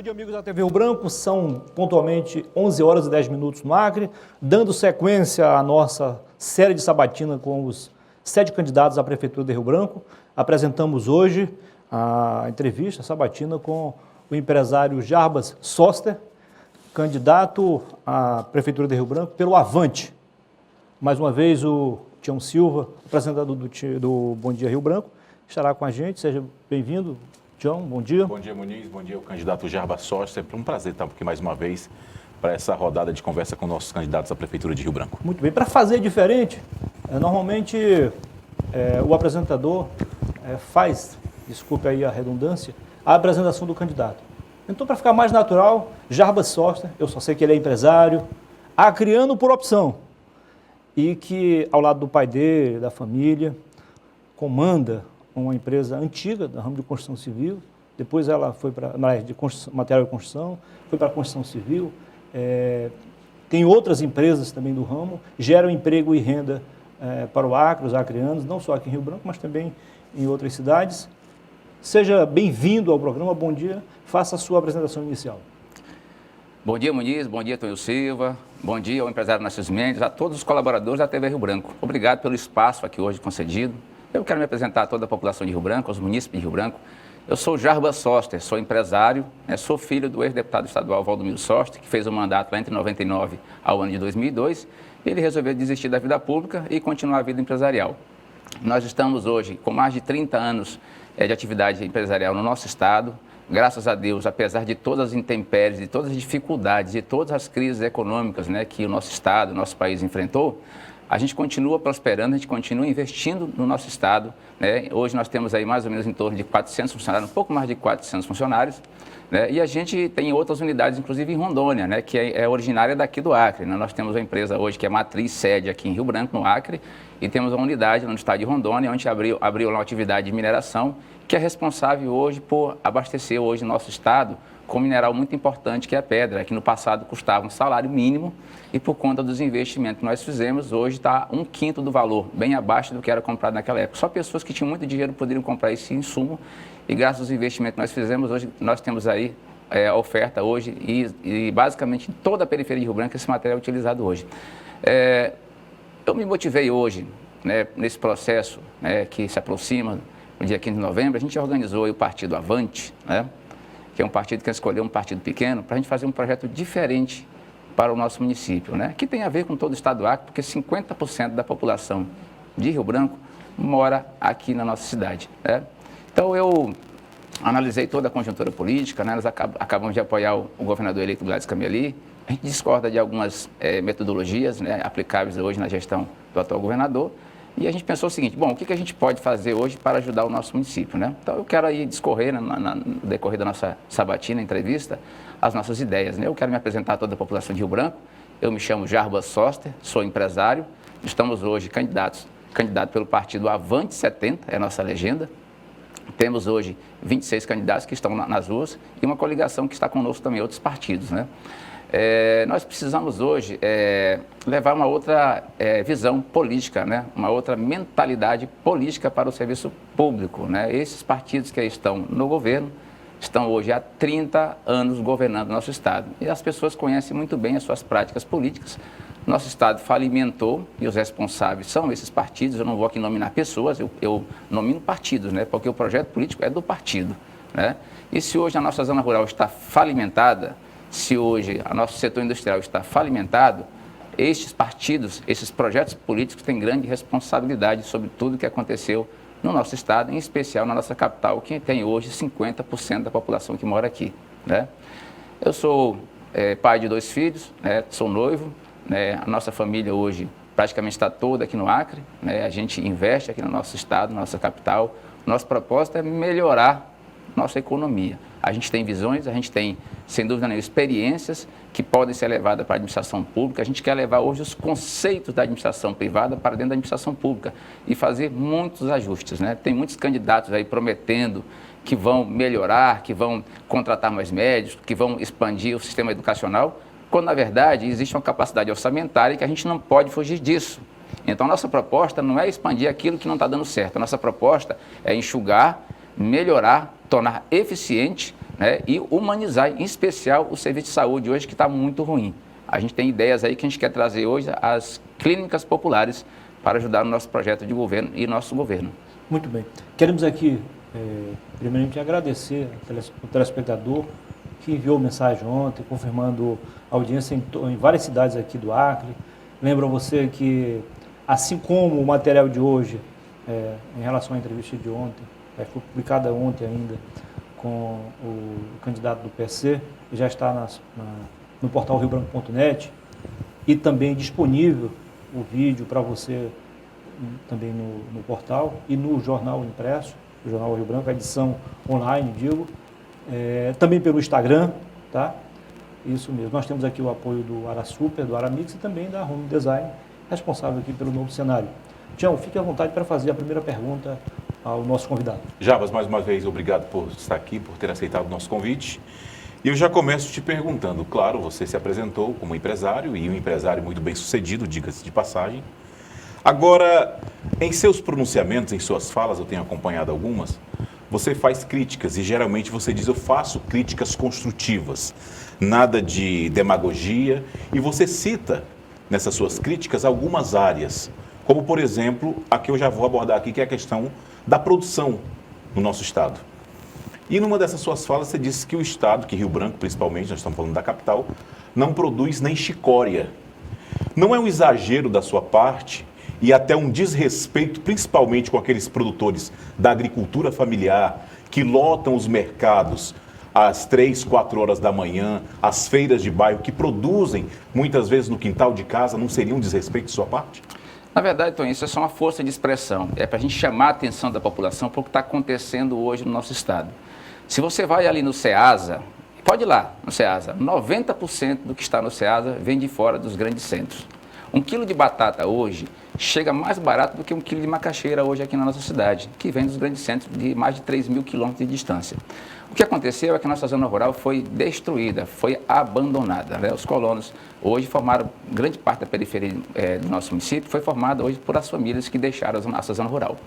dia, amigos da TV Rio Branco. São pontualmente 11 horas e 10 minutos no Acre, dando sequência à nossa série de sabatina com os 7 candidatos à Prefeitura de Rio Branco. Apresentamos hoje a entrevista, a sabatina, com o empresário Jarbas Soster, candidato à Prefeitura de Rio Branco pelo Avante. Mais uma vez, o Tião Silva, apresentador do Bom Dia Rio Branco, estará com a gente. Seja bem-vindo. Tião, bom dia. Bom dia, Muniz. Bom dia, o candidato Jarbas Soster. É um prazer estar aqui mais uma vez para essa rodada de conversa com nossos candidatos à Prefeitura de Rio Branco. Muito bem. Para fazer diferente, normalmente o apresentador faz, desculpe aí a redundância, a apresentação do candidato. Então, para ficar mais natural, Jarbas Soster, eu só sei que ele é empresário, acreano por opção, e que, ao lado do pai dele, da família, comanda uma empresa antiga, do ramo de construção civil. Depois ela foi para material de construção, foi para a construção civil. Tem outras empresas também do ramo, geram emprego e renda para o Acre, os acreanos, não só aqui em Rio Branco, mas também em outras cidades. Seja bem-vindo ao programa, bom dia, faça a sua apresentação inicial. Bom dia, Muniz, bom dia, Tonho Silva, bom dia ao empresário Narciso Mendes, a todos os colaboradores da TV Rio Branco. Obrigado pelo espaço aqui hoje concedido. Eu quero me apresentar a toda a população de Rio Branco, aos munícipes de Rio Branco. Eu sou Jarbas Soster, sou empresário, sou filho do ex-deputado estadual Valdomiro Soster, que fez o mandato lá entre 99 ao ano de 2002. Ele resolveu desistir da vida pública e continuar a vida empresarial. Nós estamos hoje com mais de 30 anos de atividade empresarial no nosso estado. Graças a Deus, apesar de todas as intempéries, de todas as dificuldades, de todas as crises econômicas que o nosso estado, o nosso país enfrentou, a gente continua prosperando, a gente continua investindo no nosso estado. Hoje nós temos aí mais ou menos em torno de 400 funcionários, um pouco mais de 400 funcionários. E a gente tem outras unidades, inclusive em Rondônia, que é originária daqui do Acre. Nós temos uma empresa hoje que é matriz, sede aqui em Rio Branco, no Acre, e temos uma unidade no estado de Rondônia, onde abriu lá uma atividade de mineração, que é responsável hoje por abastecer hoje o nosso estado com um mineral muito importante, que é a pedra, que no passado custava um salário mínimo e por conta dos investimentos que nós fizemos, hoje está 1/5 do valor, bem abaixo do que era comprado naquela época. Só pessoas que tinham muito dinheiro poderiam comprar esse insumo e graças aos investimentos que nós fizemos, hoje nós temos aí a oferta hoje e basicamente em toda a periferia de Rio Branco esse material é utilizado hoje. Eu me motivei hoje, nesse processo que se aproxima, no dia 15 de novembro, a gente organizou o Partido Avante, que é um partido que escolheu um partido pequeno, para a gente fazer um projeto diferente para o nosso município, que tem a ver com todo o estado do Acre, porque 50% da população de Rio Branco mora aqui na nossa cidade. Então, eu analisei toda a conjuntura política, nós acabamos de apoiar o governador eleito Gladys Cameli, a gente discorda de algumas metodologias aplicáveis hoje na gestão do atual governador, e a gente pensou o seguinte, bom, o que a gente pode fazer hoje para ajudar o nosso município, Então, eu quero aí discorrer, no decorrer da nossa sabatina, entrevista, as nossas ideias, Eu quero me apresentar a toda a população de Rio Branco. Eu me chamo Jarbas Soster, sou empresário. Estamos hoje candidato pelo partido Avante 70, é a nossa legenda. Temos hoje 26 candidatos que estão nas ruas e uma coligação que está conosco também, outros partidos, Nós precisamos hoje levar uma outra visão política, uma outra mentalidade política para o serviço público. Esses partidos que estão no governo estão hoje há 30 anos governando o nosso estado e as pessoas conhecem muito bem as suas práticas políticas. Nosso estado falimentou e os responsáveis são esses partidos. Eu não vou aqui nominar pessoas, eu nomino partidos, porque o projeto político é do partido. E se hoje a nossa zona rural está falimentada, se hoje o nosso setor industrial está falimentado, estes partidos, esses projetos políticos têm grande responsabilidade sobre tudo o que aconteceu no nosso estado, em especial na nossa capital, que tem hoje 50% da população que mora aqui. Eu sou pai de 2 filhos, sou noivo, a nossa família hoje praticamente está toda aqui no Acre, a gente investe aqui no nosso estado, na nossa capital. Nosso propósito é melhorar nossa economia. A gente tem visões, a gente tem, sem dúvida nenhuma, experiências que podem ser levadas para a administração pública. A gente quer levar hoje os conceitos da administração privada para dentro da administração pública e fazer muitos ajustes. Tem muitos candidatos aí prometendo que vão melhorar, que vão contratar mais médicos, que vão expandir o sistema educacional, quando, na verdade, existe uma capacidade orçamentária que a gente não pode fugir disso. Então, a nossa proposta não é expandir aquilo que não está dando certo. A nossa proposta é enxugar, melhorar, tornar eficiente né, e humanizar, em especial, o serviço de saúde hoje, que está muito ruim. A gente tem ideias aí que a gente quer trazer hoje as clínicas populares para ajudar no nosso projeto de governo e nosso governo. Muito bem. Queremos aqui, primeiramente, agradecer ao telespectador que enviou mensagem ontem, confirmando a audiência em várias cidades aqui do Acre. Lembro a você que, assim como o material de hoje, em relação à entrevista de ontem, foi publicada ontem ainda com o candidato do PC, já está no portal riobranco.net e também disponível o vídeo para você também no portal e no jornal impresso, o Jornal Rio Branco, a edição online, digo, também pelo Instagram, tá? Isso mesmo. Nós temos aqui o apoio do Arasuper, do Aramix e também da Home Design, responsável aqui pelo novo cenário. Tião, fique à vontade para fazer a primeira pergunta ao nosso convidado. Jarbas, mais uma vez, obrigado por estar aqui, por ter aceitado o nosso convite. E eu já começo te perguntando, claro, você se apresentou como empresário e um empresário muito bem sucedido, diga-se de passagem. Agora, em seus pronunciamentos, em suas falas, eu tenho acompanhado algumas, você faz críticas e geralmente você diz, eu faço críticas construtivas, nada de demagogia, e você cita nessas suas críticas algumas áreas, como por exemplo, a que eu já vou abordar aqui, que é a questão da produção no nosso estado. E numa dessas suas falas você disse que o estado, que Rio Branco principalmente, nós estamos falando da capital, não produz nem chicória. Não é um exagero da sua parte e até um desrespeito, principalmente com aqueles produtores da agricultura familiar que lotam os mercados às 3, 4 horas da manhã, as feiras de bairro que produzem muitas vezes no quintal de casa, não seria um desrespeito de sua parte? Na verdade, Toninho, isso é só uma força de expressão. É para a gente chamar a atenção da população para o que está acontecendo hoje no nosso estado. Se você vai ali no Ceasa, pode ir lá no Ceasa, 90% do que está no Ceasa vem de fora dos grandes centros. 1 quilo de batata hoje chega mais barato do que 1 quilo de macaxeira hoje aqui na nossa cidade, que vem dos grandes centros de mais de 3.000 quilômetros de distância. O que aconteceu é que a nossa zona rural foi destruída, foi abandonada, né? Os colonos hoje formaram, grande parte da periferia do nosso município foi formada hoje por as famílias que deixaram a nossa zona rural.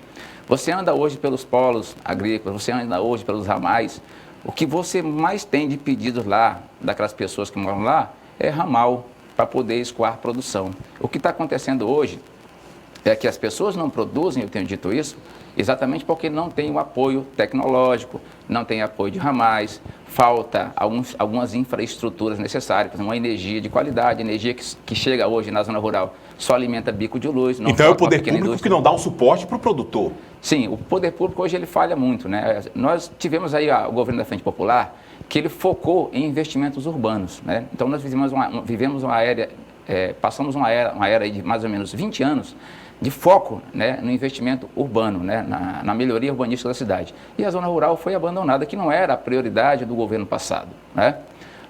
Você anda hoje pelos polos agrícolas, você anda hoje pelos ramais, o que você mais tem de pedidos lá, daquelas pessoas que moram lá, é ramal para poder escoar produção. O que está acontecendo hoje é que as pessoas não produzem, eu tenho dito isso, exatamente porque não tem o apoio tecnológico, não tem apoio de ramais, falta algumas infraestruturas necessárias, por exemplo, uma energia de qualidade, energia que chega hoje na zona rural, só alimenta bico de luz. Não então é o poder público que não dá o suporte para o produtor. Sim, o poder público hoje ele falha muito, né? Nós tivemos aí o governo da Frente Popular, que ele focou em investimentos urbanos, né? Então nós passamos uma era aí de mais ou menos 20 anos de foco, né, no investimento urbano, né, na melhoria urbanística da cidade. E a zona rural foi abandonada, que não era a prioridade do governo passado, né?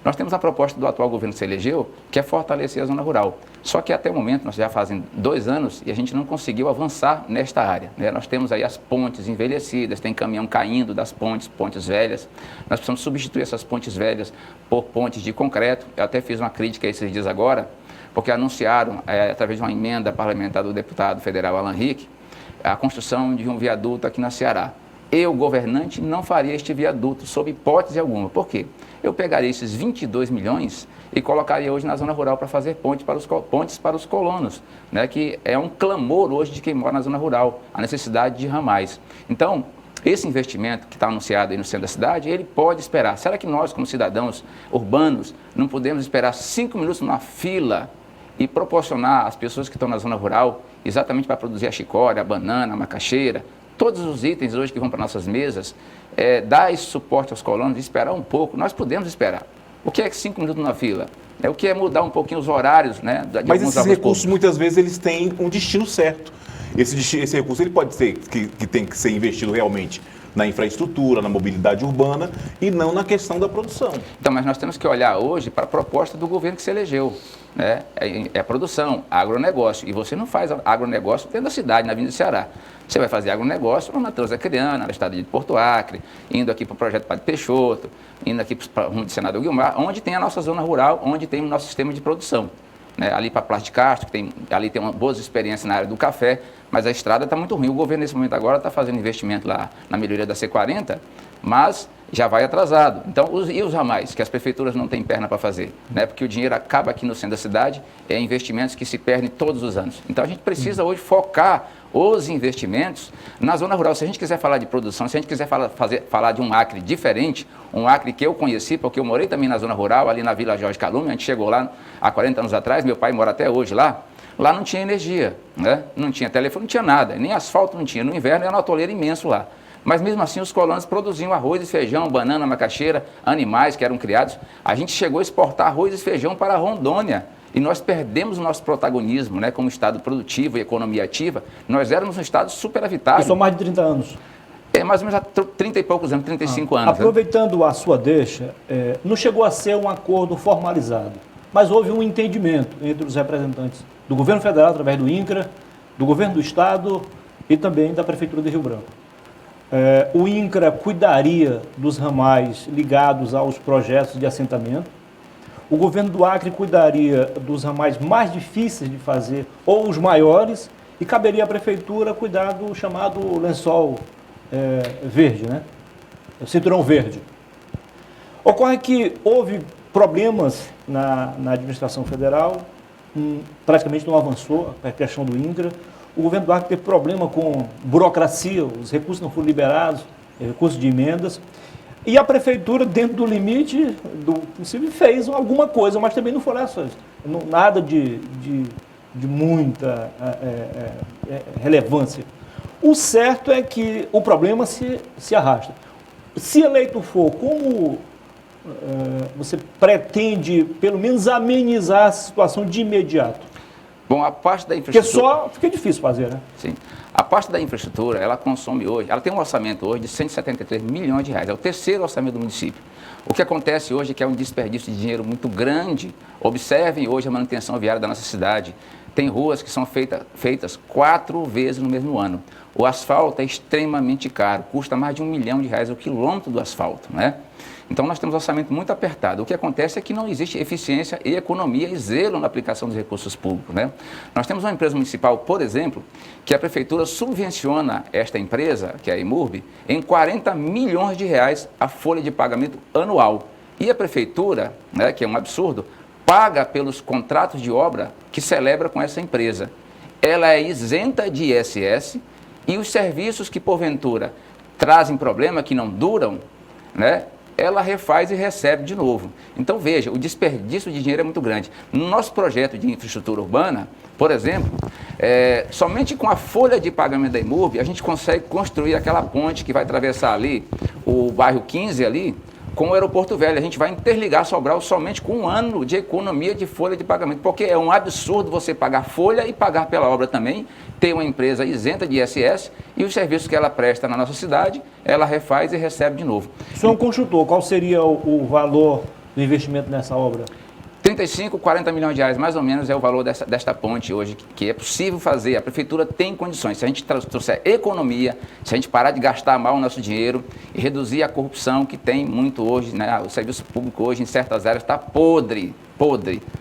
Nós temos a proposta do atual governo que se elegeu, que é fortalecer a zona rural. Só que até o momento, nós já fazem 2 anos e a gente não conseguiu avançar nesta área, né? Nós temos aí as pontes envelhecidas, tem caminhão caindo das pontes velhas. Nós precisamos substituir essas pontes velhas por pontes de concreto. Eu até fiz uma crítica esses dias agora, porque anunciaram, através de uma emenda parlamentar do deputado federal Alan Rick, a construção de um viaduto aqui na Ceará. Eu, governante, não faria este viaduto, sob hipótese alguma. Por quê? Eu pegaria esses 22 milhões e colocaria hoje na zona rural para fazer pontes para os colonos, né, que é um clamor hoje de quem mora na zona rural, a necessidade de ramais. Então, esse investimento que está anunciado aí no centro da cidade, ele pode esperar. Será que nós, como cidadãos urbanos, não podemos esperar 5 minutos numa fila e proporcionar às pessoas que estão na zona rural, exatamente para produzir a chicória, a banana, a macaxeira, todos os itens hoje que vão para nossas mesas, dar esse suporte aos colonos e esperar um pouco? Nós podemos esperar. O que é 5 minutos na fila? O que é mudar um pouquinho os horários, né? Mas esses recursos, muitas vezes, eles têm um destino certo. Esse recurso ele pode ser que tem que ser investido realmente na infraestrutura, na mobilidade urbana e não na questão da produção. Então, mas nós temos que olhar hoje para a proposta do governo que se elegeu, né? É produção, agronegócio. E você não faz agronegócio dentro da cidade, na Avenida do Ceará. Você vai fazer agronegócio na Transacriana, na Estado de Porto Acre, indo aqui para o Projeto Padre Peixoto, indo aqui para o rumo de Senador Guilmar, onde tem a nossa zona rural, onde tem o nosso sistema de produção. Né? Ali para Plástico Castro, ali tem uma boas experiências na área do café, mas a estrada está muito ruim. O governo, nesse momento agora, está fazendo investimento lá na melhoria da C40, mas já vai atrasado. Então, e os ramais, que as prefeituras não têm perna para fazer, né? Porque o dinheiro acaba aqui no centro da cidade, é investimentos que se perdem todos os anos. Então, a gente precisa hoje focar os investimentos na zona rural. Se a gente quiser falar de produção, se a gente quiser falar de um Acre diferente, um Acre que eu conheci, porque eu morei também na zona rural, ali na Vila Jorge Calume, a gente chegou lá há 40 anos atrás, meu pai mora até hoje lá. Lá não tinha energia, né? Não tinha telefone, não tinha nada, nem asfalto não tinha. No inverno era um atoleiro imenso lá. Mas mesmo assim os colonos produziam arroz e feijão, banana, macaxeira, animais que eram criados. A gente chegou a exportar arroz e feijão para Rondônia. E nós perdemos o nosso protagonismo, né, como Estado produtivo e economia ativa. Nós éramos um Estado superavitário. Isso há mais de 30 anos. É, mais ou menos há 30 e poucos anos, 35 anos. Aproveitando a sua deixa, não chegou a ser um acordo formalizado, mas houve um entendimento entre os representantes do governo federal, através do INCRA, do governo do Estado e também da Prefeitura de Rio Branco. O INCRA cuidaria dos ramais ligados aos projetos de assentamento. O governo do Acre cuidaria dos ramais mais difíceis de fazer ou os maiores e caberia à Prefeitura cuidar do chamado lençol verde, né? O cinturão verde. Ocorre que houve problemas na administração federal, praticamente não avançou a questão do INCRA. O governo do Acre teve problema com burocracia, os recursos não foram liberados, recursos de emendas. E a prefeitura, dentro do limite do possível, fez alguma coisa, mas também não foi nada de muita relevância. O certo é que o problema se arrasta. Se eleito for, como você pretende, pelo menos, amenizar a situação de imediato? Bom, a parte da infraestrutura... Porque só fica difícil fazer, né? Sim. A parte da infraestrutura, ela consome hoje, ela tem um orçamento hoje de 173 milhões de reais. É o terceiro orçamento do município. O que acontece hoje é que é um desperdício de dinheiro muito grande. Observem hoje a manutenção viária da nossa cidade. Tem ruas que são feitas 4 vezes no mesmo ano. O asfalto é extremamente caro, custa mais de R$1 milhão o quilômetro do asfalto, né? Então nós temos um orçamento muito apertado. O que acontece é que não existe eficiência e economia e zelo na aplicação dos recursos públicos, né? Nós temos uma empresa municipal, por exemplo, que a prefeitura subvenciona esta empresa, que é a EMURB, em R$40 milhões a folha de pagamento anual. E a prefeitura, né, que é um absurdo, paga pelos contratos de obra que celebra com essa empresa. Ela é isenta de ISS e os serviços que porventura trazem problema, que não duram, né, ela refaz e recebe de novo. Então veja, o desperdício de dinheiro é muito grande. No nosso projeto de infraestrutura urbana, por exemplo, somente com a folha de pagamento da EMURB, a gente consegue construir aquela ponte que vai atravessar ali o bairro 15 ali, com o Aeroporto Velho. A gente vai interligar Sobral somente com 1 ano de economia de folha de pagamento, porque é um absurdo você pagar folha e pagar pela obra também, ter uma empresa isenta de ISS e os serviços que ela presta na nossa cidade, ela refaz e recebe de novo. O senhor é um construtor, qual seria o valor do investimento nessa obra? 35, 40 milhões de reais, mais ou menos, é o valor desta ponte hoje, que é possível fazer. A prefeitura tem condições. Se a gente trouxer economia, se a gente parar de gastar mal o nosso dinheiro e reduzir a corrupção que tem muito hoje, né? O serviço público hoje, em certas áreas, está podre,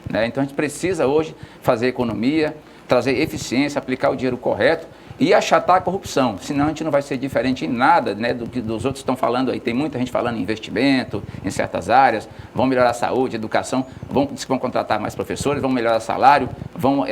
né? Então, a gente precisa hoje fazer economia, trazer eficiência, aplicar o dinheiro correto e achatar a corrupção, senão a gente não vai ser diferente em nada, né, do que os outros estão falando aí. Tem muita gente falando em investimento em certas áreas, vão melhorar a saúde, a educação, vão contratar mais professores, vão melhorar o salário, vão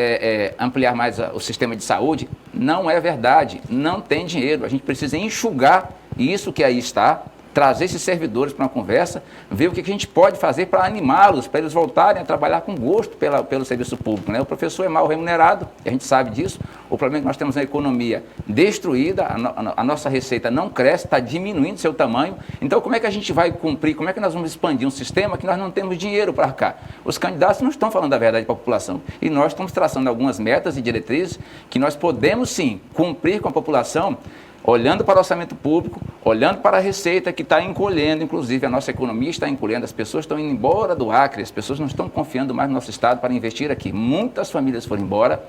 ampliar mais o sistema de saúde. Não é verdade, não tem dinheiro, a gente precisa enxugar isso que aí está, trazer esses servidores para uma conversa, ver o que a gente pode fazer para animá-los, para eles voltarem a trabalhar com gosto pelo serviço público, né? O professor é mal remunerado, a gente sabe disso. O problema é que nós temos a economia destruída, a nossa receita não cresce, está diminuindo seu tamanho. Então, como é que a gente vai cumprir, como é que nós vamos expandir um sistema que nós não temos dinheiro para cá? Os candidatos não estão falando a verdade para a população. E nós estamos traçando algumas metas e diretrizes que nós podemos, sim, cumprir com a população, olhando para o orçamento público, olhando para a receita que está encolhendo, inclusive a nossa economia está encolhendo, as pessoas estão indo embora do Acre, as pessoas não estão confiando mais no nosso estado para investir aqui. Muitas famílias foram embora,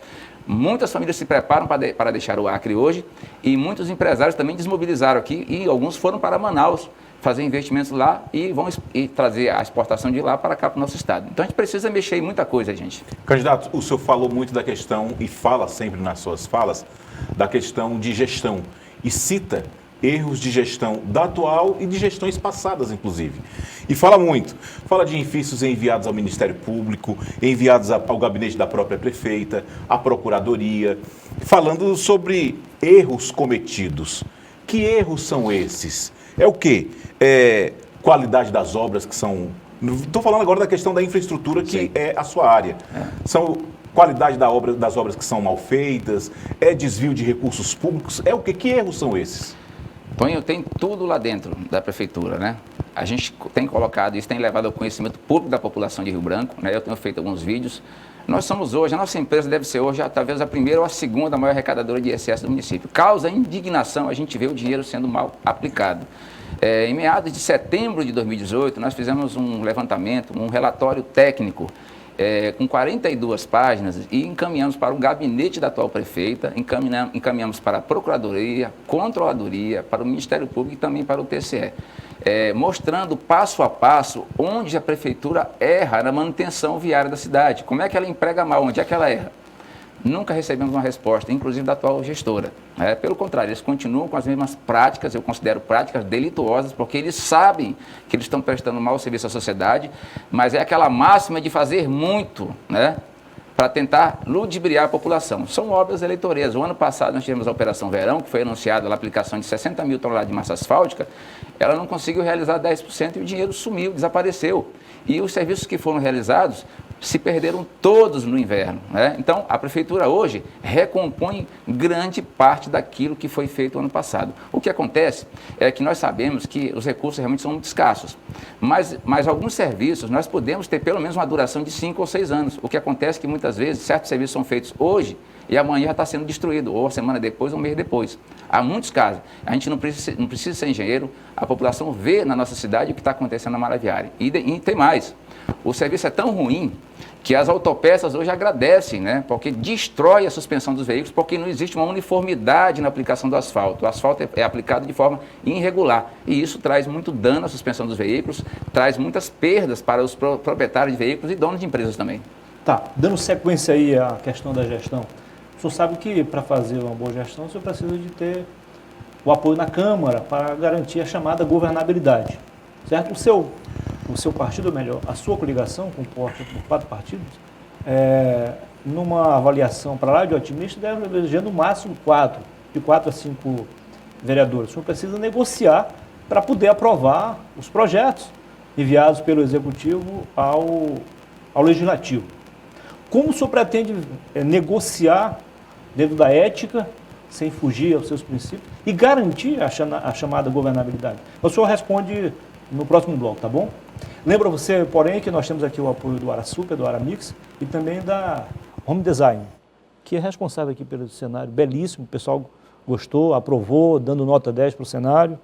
muitas famílias se preparam para deixar o Acre hoje e muitos empresários também desmobilizaram aqui e alguns foram para Manaus fazer investimentos lá e vão trazer a exportação de lá para cá para o nosso estado. Então a gente precisa mexer em muita coisa, gente. Candidato, o senhor falou muito da questão e fala sempre nas suas falas da questão de gestão. E cita erros de gestão da atual e de gestões passadas, inclusive. E fala muito. Fala de ofícios enviados ao Ministério Público, enviados ao gabinete da própria prefeita, à Procuradoria, falando sobre erros cometidos. Que erros são esses? É o quê? Qualidade das obras que são... Estou falando agora da questão da infraestrutura, que Sim. é a sua área. São qualidade das obras que são mal feitas, desvio de recursos públicos, o quê? Que erros são esses? Tonho, tem tudo lá dentro da prefeitura, né? A gente tem colocado isso, tem levado ao conhecimento público da população de Rio Branco, né? Eu tenho feito alguns vídeos. Nós somos hoje, a nossa empresa deve ser hoje talvez a primeira ou a segunda maior arrecadadora de ISS do município. Causa indignação a gente vê o dinheiro sendo mal aplicado. Em meados de setembro de 2018, nós fizemos um levantamento, um relatório técnico com 42 páginas e encaminhamos para o gabinete da atual prefeita, encaminhamos para a Procuradoria, Controladoria, para o Ministério Público e também para o TCE, mostrando passo a passo onde a prefeitura erra na manutenção viária da cidade, como é que ela emprega mal, onde é que ela erra. Nunca recebemos uma resposta, inclusive da atual gestora. Pelo contrário, eles continuam com as mesmas práticas, eu considero práticas delituosas, porque eles sabem que eles estão prestando mau serviço à sociedade, mas é aquela máxima de fazer muito, né, para tentar ludibriar a população. São obras eleitoreiras. O ano passado nós tivemos a Operação Verão, que foi anunciada a aplicação de 60 mil toneladas de massa asfáltica, ela não conseguiu realizar 10% e o dinheiro sumiu, desapareceu. E os serviços que foram realizados se perderam todos no inverno, né? Então, a prefeitura hoje recompõe grande parte daquilo que foi feito ano passado. O que acontece é que nós sabemos que os recursos realmente são muito escassos, mas alguns serviços nós podemos ter pelo menos uma duração de 5 ou 6 anos. O que acontece é que muitas vezes certos serviços são feitos hoje e amanhã já está sendo destruído, ou semana depois, ou um mês depois. Há muitos casos. A gente não precisa ser engenheiro, a população vê na nossa cidade o que está acontecendo na malha viária. E tem mais. O serviço é tão ruim que as autopeças hoje agradecem, né? Porque destrói a suspensão dos veículos, porque não existe uma uniformidade na aplicação do asfalto. O asfalto é aplicado de forma irregular e isso traz muito dano à suspensão dos veículos, traz muitas perdas para os proprietários de veículos e donos de empresas também. Tá, dando sequência aí à questão da gestão, o senhor sabe que para fazer uma boa gestão o senhor precisa de ter o apoio na Câmara para garantir a chamada governabilidade, certo? O seu partido, ou melhor, a sua coligação, composta por 4 partidos, numa avaliação para lá de otimista, deve eleger no máximo 4, de 4 a 5 vereadores. O senhor precisa negociar para poder aprovar os projetos enviados pelo Executivo ao Legislativo. Como o senhor pretende negociar dentro da ética, sem fugir aos seus princípios, e garantir a chamada governabilidade? O senhor responde no próximo bloco, tá bom? Lembra você, porém, que nós temos aqui o apoio do AraSuper, do Aramix e também da Home Design, que é responsável aqui pelo cenário belíssimo, o pessoal gostou, aprovou, dando nota 10 para o cenário.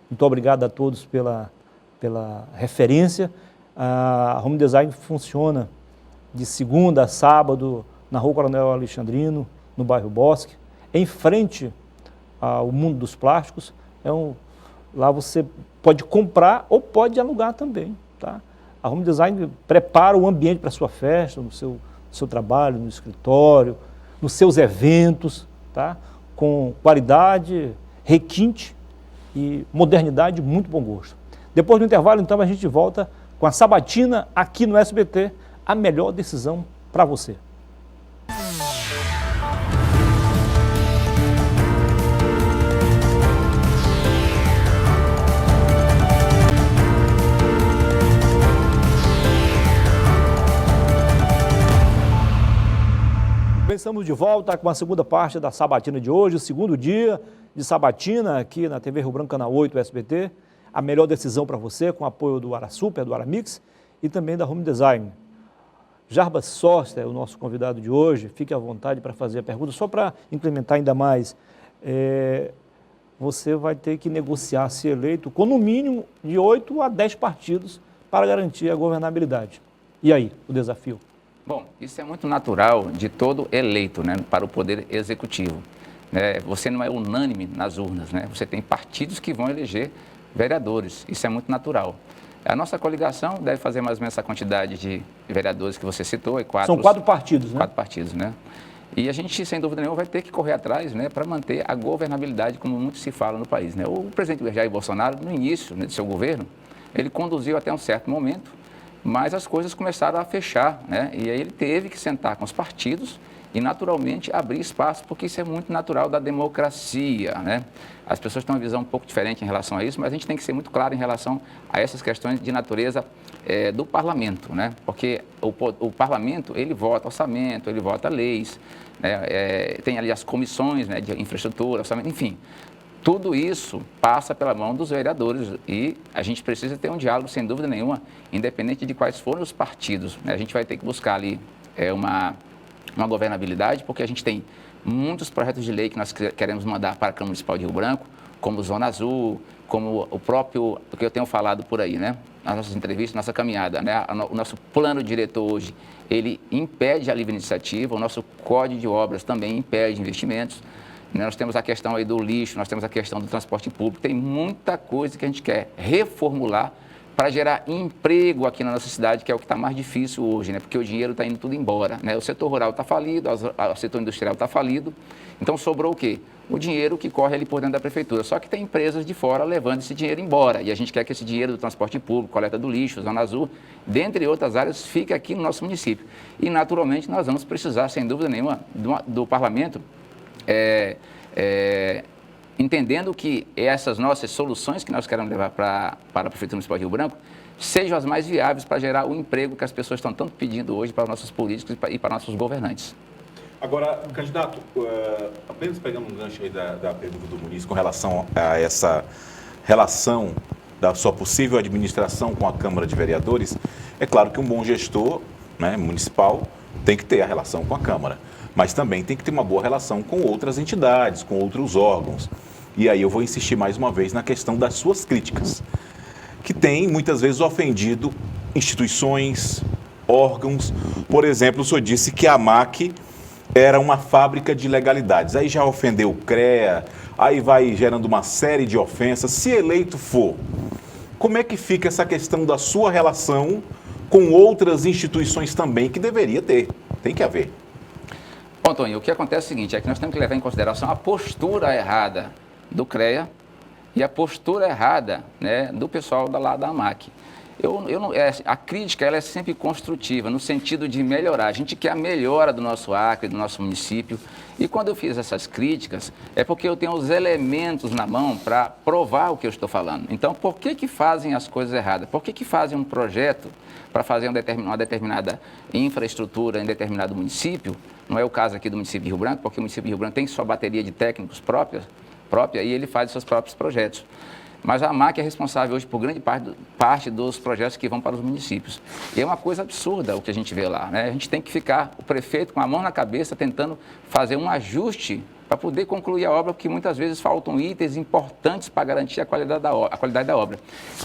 Muito obrigado a todos pela referência. A Home Design funciona de segunda a sábado na Rua Coronel Alexandrino, no bairro Bosque, em frente ao Mundo dos Plásticos. Lá você pode comprar ou pode alugar também. Tá? A Home Design prepara o ambiente para a sua festa, no seu trabalho, no escritório, nos seus eventos, tá? Com qualidade, requinte e modernidade, muito bom gosto. Depois do intervalo, então, a gente volta com a Sabatina aqui no SBT, a melhor decisão para você. Estamos de volta com a segunda parte da Sabatina de hoje, o segundo dia de Sabatina aqui na TV Rio Branco, Canal 8, SBT. A melhor decisão para você, com o apoio do AraSuper, do Aramix e também da Home Design. Jarbas Soster é o nosso convidado de hoje, fique à vontade para fazer a pergunta. Só para implementar ainda mais, você vai ter que negociar, ser eleito, com no mínimo de 8 a 10 partidos para garantir a governabilidade. E aí, o desafio? Bom, isso é muito natural de todo eleito, né, para o Poder Executivo. Você não é unânime nas urnas, né? Você tem partidos que vão eleger vereadores, isso é muito natural. A nossa coligação deve fazer mais ou menos essa quantidade de vereadores que você citou. São 4 partidos, né? 4 partidos, né? E a gente, sem dúvida nenhuma, vai ter que correr atrás, né, para manter a governabilidade, como muito se fala no país, né? O presidente Jair Bolsonaro, no início, né, de seu governo, ele conduziu até um certo momento, mas as coisas começaram a fechar, né? E aí ele teve que sentar com os partidos e, naturalmente, abrir espaço, porque isso é muito natural da democracia, né? As pessoas têm uma visão um pouco diferente em relação a isso, mas a gente tem que ser muito claro em relação a essas questões de natureza do parlamento, né? Porque o parlamento, ele vota orçamento, ele vota leis, né? Tem ali as comissões, né, de infraestrutura, orçamento, enfim. Tudo isso passa pela mão dos vereadores e a gente precisa ter um diálogo, sem dúvida nenhuma, independente de quais forem os partidos, né? A gente vai ter que buscar ali uma governabilidade, porque a gente tem muitos projetos de lei que nós queremos mandar para a Câmara Municipal de Rio Branco, como Zona Azul, como o próprio, o que eu tenho falado por aí, né? Nas nossas entrevistas, nossa caminhada, né? O nosso plano diretor hoje, ele impede a livre iniciativa, o nosso Código de Obras também impede investimentos. Nós temos a questão aí do lixo, nós temos a questão do transporte público, tem muita coisa que a gente quer reformular para gerar emprego aqui na nossa cidade, que é o que está mais difícil hoje, né? Porque o dinheiro está indo tudo embora, né? O setor rural está falido, o setor industrial está falido, então sobrou o quê? O dinheiro que corre ali por dentro da prefeitura. Só que tem empresas de fora levando esse dinheiro embora, e a gente quer que esse dinheiro do transporte público, coleta do lixo, Zona Azul, dentre outras áreas, fique aqui no nosso município. E, naturalmente, nós vamos precisar, sem dúvida nenhuma, do parlamento, entendendo que essas nossas soluções que nós queremos levar para a Prefeitura Municipal de Rio Branco sejam as mais viáveis para gerar o emprego que as pessoas estão tanto pedindo hoje para os nossos políticos e para nossos governantes. Agora, candidato, apenas pegando um gancho aí da pergunta do Muniz com relação a essa relação da sua possível administração com a Câmara de Vereadores, é claro que um bom gestor, né, municipal tem que ter a relação com a Câmara, mas também tem que ter uma boa relação com outras entidades, com outros órgãos. E aí eu vou insistir mais uma vez na questão das suas críticas, que tem muitas vezes ofendido instituições, órgãos. Por exemplo, o senhor disse que a AMAC era uma fábrica de ilegalidades. Aí já ofendeu o CREA, aí vai gerando uma série de ofensas. Se eleito for, como é que fica essa questão da sua relação com outras instituições também, que deveria ter, tem que haver? Bom, Toninho, o que acontece é o seguinte, é que nós temos que levar em consideração a postura errada do CREA e a postura errada, né, do pessoal lá da AMAC. A crítica ela é sempre construtiva, no sentido de melhorar. A gente quer a melhora do nosso Acre, do nosso município. E quando eu fiz essas críticas, é porque eu tenho os elementos na mão para provar o que eu estou falando. Então, por que fazem as coisas erradas? Por que fazem um projeto para fazer uma determinada infraestrutura em determinado município? Não é o caso aqui do município de Rio Branco, porque o município de Rio Branco tem sua bateria de técnicos própria e ele faz os seus próprios projetos. Mas a AMAC é responsável hoje por grande parte dos projetos que vão para os municípios. E é uma coisa absurda o que a gente vê lá, né? A gente tem que ficar, o prefeito com a mão na cabeça, tentando fazer um ajuste para poder concluir a obra, porque muitas vezes faltam itens importantes para garantir a qualidade da obra.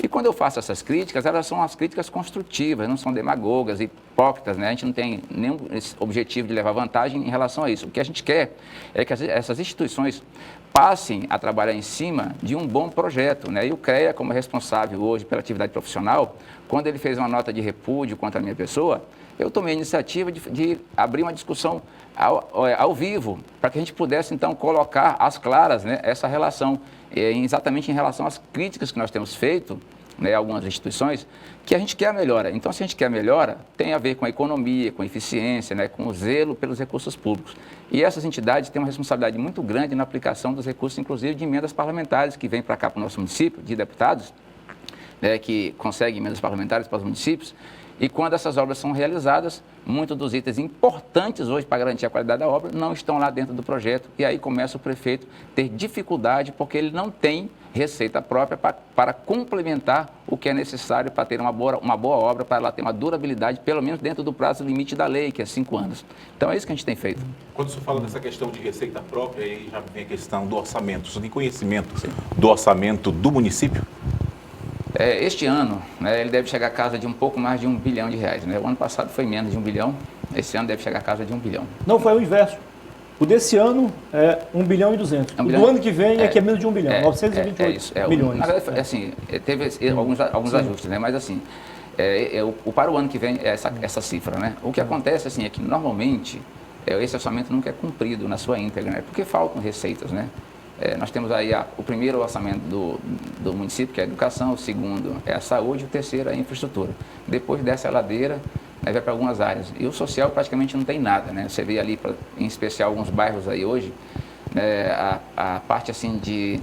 E quando eu faço essas críticas, elas são as críticas construtivas, não são demagogas, hipócritas, né? A gente não tem nenhum objetivo de levar vantagem em relação a isso. O que a gente quer é que essas instituições passem a trabalhar em cima de um bom projeto, né? E o CREA, como responsável hoje pela atividade profissional, quando ele fez uma nota de repúdio contra a minha pessoa, eu tomei a iniciativa de abrir uma discussão ao vivo, para que a gente pudesse, então, colocar às claras, né, essa relação, exatamente em relação às críticas que nós temos feito, né, algumas instituições, que a gente quer a melhora. Então, se a gente quer a melhora, tem a ver com a economia, com a eficiência, né, com o zelo pelos recursos públicos. E essas entidades têm uma responsabilidade muito grande na aplicação dos recursos, inclusive de emendas parlamentares, que vêm para cá, para o nosso município, de deputados, né, que conseguem emendas parlamentares para os municípios. E quando essas obras são realizadas, muitos dos itens importantes hoje para garantir a qualidade da obra não estão lá dentro do projeto. E aí começa o prefeito a ter dificuldade, porque ele não tem receita própria para complementar o que é necessário para ter uma boa obra, para ela ter uma durabilidade, pelo menos dentro do prazo limite da lei, que é 5 anos. Então é isso que a gente tem feito. Quando o senhor fala dessa questão de receita própria, aí já vem a questão do orçamento. O senhor tem conhecimento do orçamento do município? Este ano, né, ele deve chegar a casa de um pouco mais de R$1 bilhão, né? O ano passado foi menos de 1 bilhão, esse ano deve chegar a casa de 1 bilhão. Não, foi o inverso. O desse ano é 1 bilhão e 200. O do ano que vem é que é menos de 1 bilhão, 928 milhões. Na verdade, assim, teve alguns ajustes, né? Mas assim, para o ano que vem é essa cifra, né? O que acontece, assim, é que normalmente esse orçamento nunca é cumprido na sua íntegra, né? Porque faltam receitas, né? Nós temos aí o primeiro orçamento do município, que é a educação, o segundo é a saúde, o terceiro é a infraestrutura. Depois dessa ladeira, né, vai para algumas áreas. E o social praticamente não tem nada, né? Você vê ali, em especial, alguns bairros aí hoje, né, a parte assim de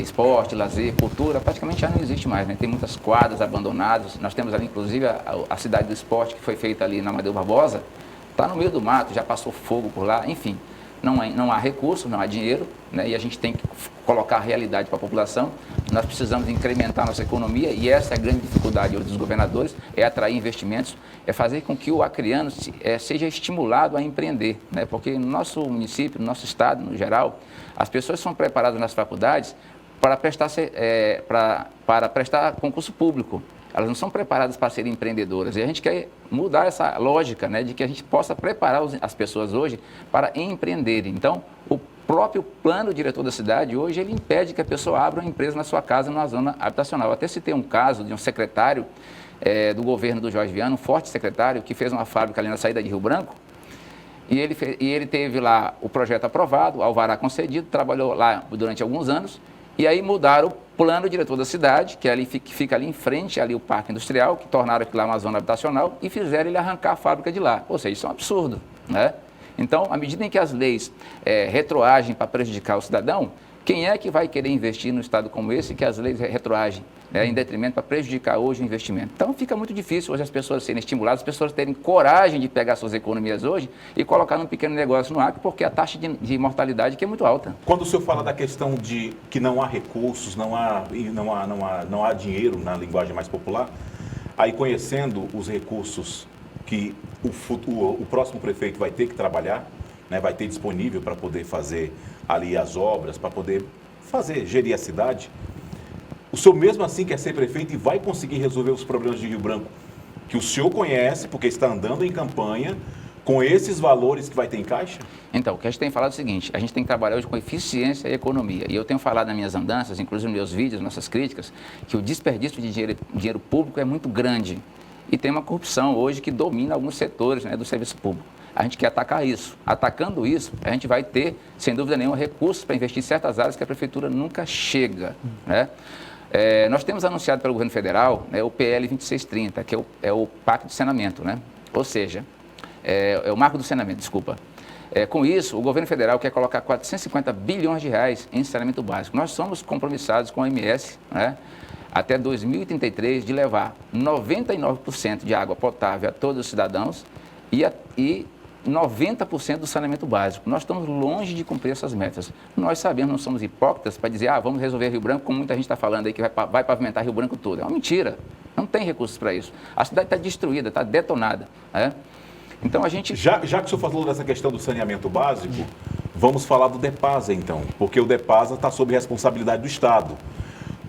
esporte, lazer, cultura, praticamente já não existe mais, né? Tem muitas quadras abandonadas. Nós temos ali, inclusive, a cidade do esporte, que foi feita ali na Amadeu Barbosa, está no meio do mato, já passou fogo por lá, enfim. Não há recurso, não há dinheiro, né? E a gente tem que colocar a realidade para a população. Nós precisamos incrementar nossa economia e essa é a grande dificuldade hoje dos governadores, é atrair investimentos, é fazer com que o acreano seja estimulado a empreender, né? Porque no nosso município, no nosso estado, no geral, as pessoas são preparadas nas faculdades para prestar concurso público. Elas não são preparadas para serem empreendedoras. E a gente quer mudar essa lógica, né, de que a gente possa preparar as pessoas hoje para empreenderem. Então, o próprio plano diretor da cidade, hoje, ele impede que a pessoa abra uma empresa na sua casa, numa zona habitacional. Eu até citei um caso de um secretário do governo do Jorge Viana, um forte secretário, que fez uma fábrica ali na saída de Rio Branco, e ele teve lá o projeto aprovado, o alvará concedido, trabalhou lá durante alguns anos, e aí mudaram o plano diretor da cidade, que fica ali em frente, ali o parque industrial, que tornaram aquilo lá uma zona habitacional, e fizeram ele arrancar a fábrica de lá. Ou seja, isso é um absurdo, né? Então, à medida em que as leis retroagem para prejudicar o cidadão, quem é que vai querer investir num estado como esse, que as leis retroagem, né, em detrimento para prejudicar hoje o investimento? Então, fica muito difícil hoje as pessoas serem estimuladas, as pessoas terem coragem de pegar suas economias hoje e colocar num pequeno negócio no ar, porque a taxa de mortalidade aqui é muito alta. Quando o senhor fala da questão de que não há recursos, não há dinheiro, na linguagem mais popular, aí conhecendo os recursos que o próximo prefeito vai ter que trabalhar, né, vai ter disponível para poder fazer ali as obras, para poder gerir a cidade, o senhor mesmo assim quer ser prefeito e vai conseguir resolver os problemas de Rio Branco, que o senhor conhece, porque está andando em campanha, com esses valores que vai ter em caixa? Então, o que a gente tem falado é o seguinte, a gente tem que trabalhar hoje com eficiência e economia. E eu tenho falado nas minhas andanças, inclusive nos meus vídeos, nossas críticas, que o desperdício de dinheiro público é muito grande. E tem uma corrupção hoje que domina alguns setores, né, do serviço público. A gente quer atacar isso. Atacando isso, a gente vai ter, sem dúvida nenhuma, recursos para investir em certas áreas que a prefeitura nunca chega, né? Nós temos anunciado pelo governo federal, né, o PL 2630, que é o Pacto de Saneamento, né? Ou seja, é o Marco do Saneamento, desculpa. Com isso, o governo federal quer colocar 450 bilhões de reais em saneamento básico. Nós somos compromissados com a OMS, né, até 2033, de levar 99% de água potável a todos os cidadãos e 90% do saneamento básico. Nós estamos longe de cumprir essas metas. Nós sabemos, não somos hipócritas para dizer, vamos resolver Rio Branco, como muita gente está falando aí, que vai pavimentar Rio Branco todo. É uma mentira. Não tem recursos para isso. A cidade está destruída, está detonada, né? Então a gente... Já que o senhor falou dessa questão do saneamento básico, vamos falar do DEPASA então, porque o DEPASA está sob responsabilidade do Estado.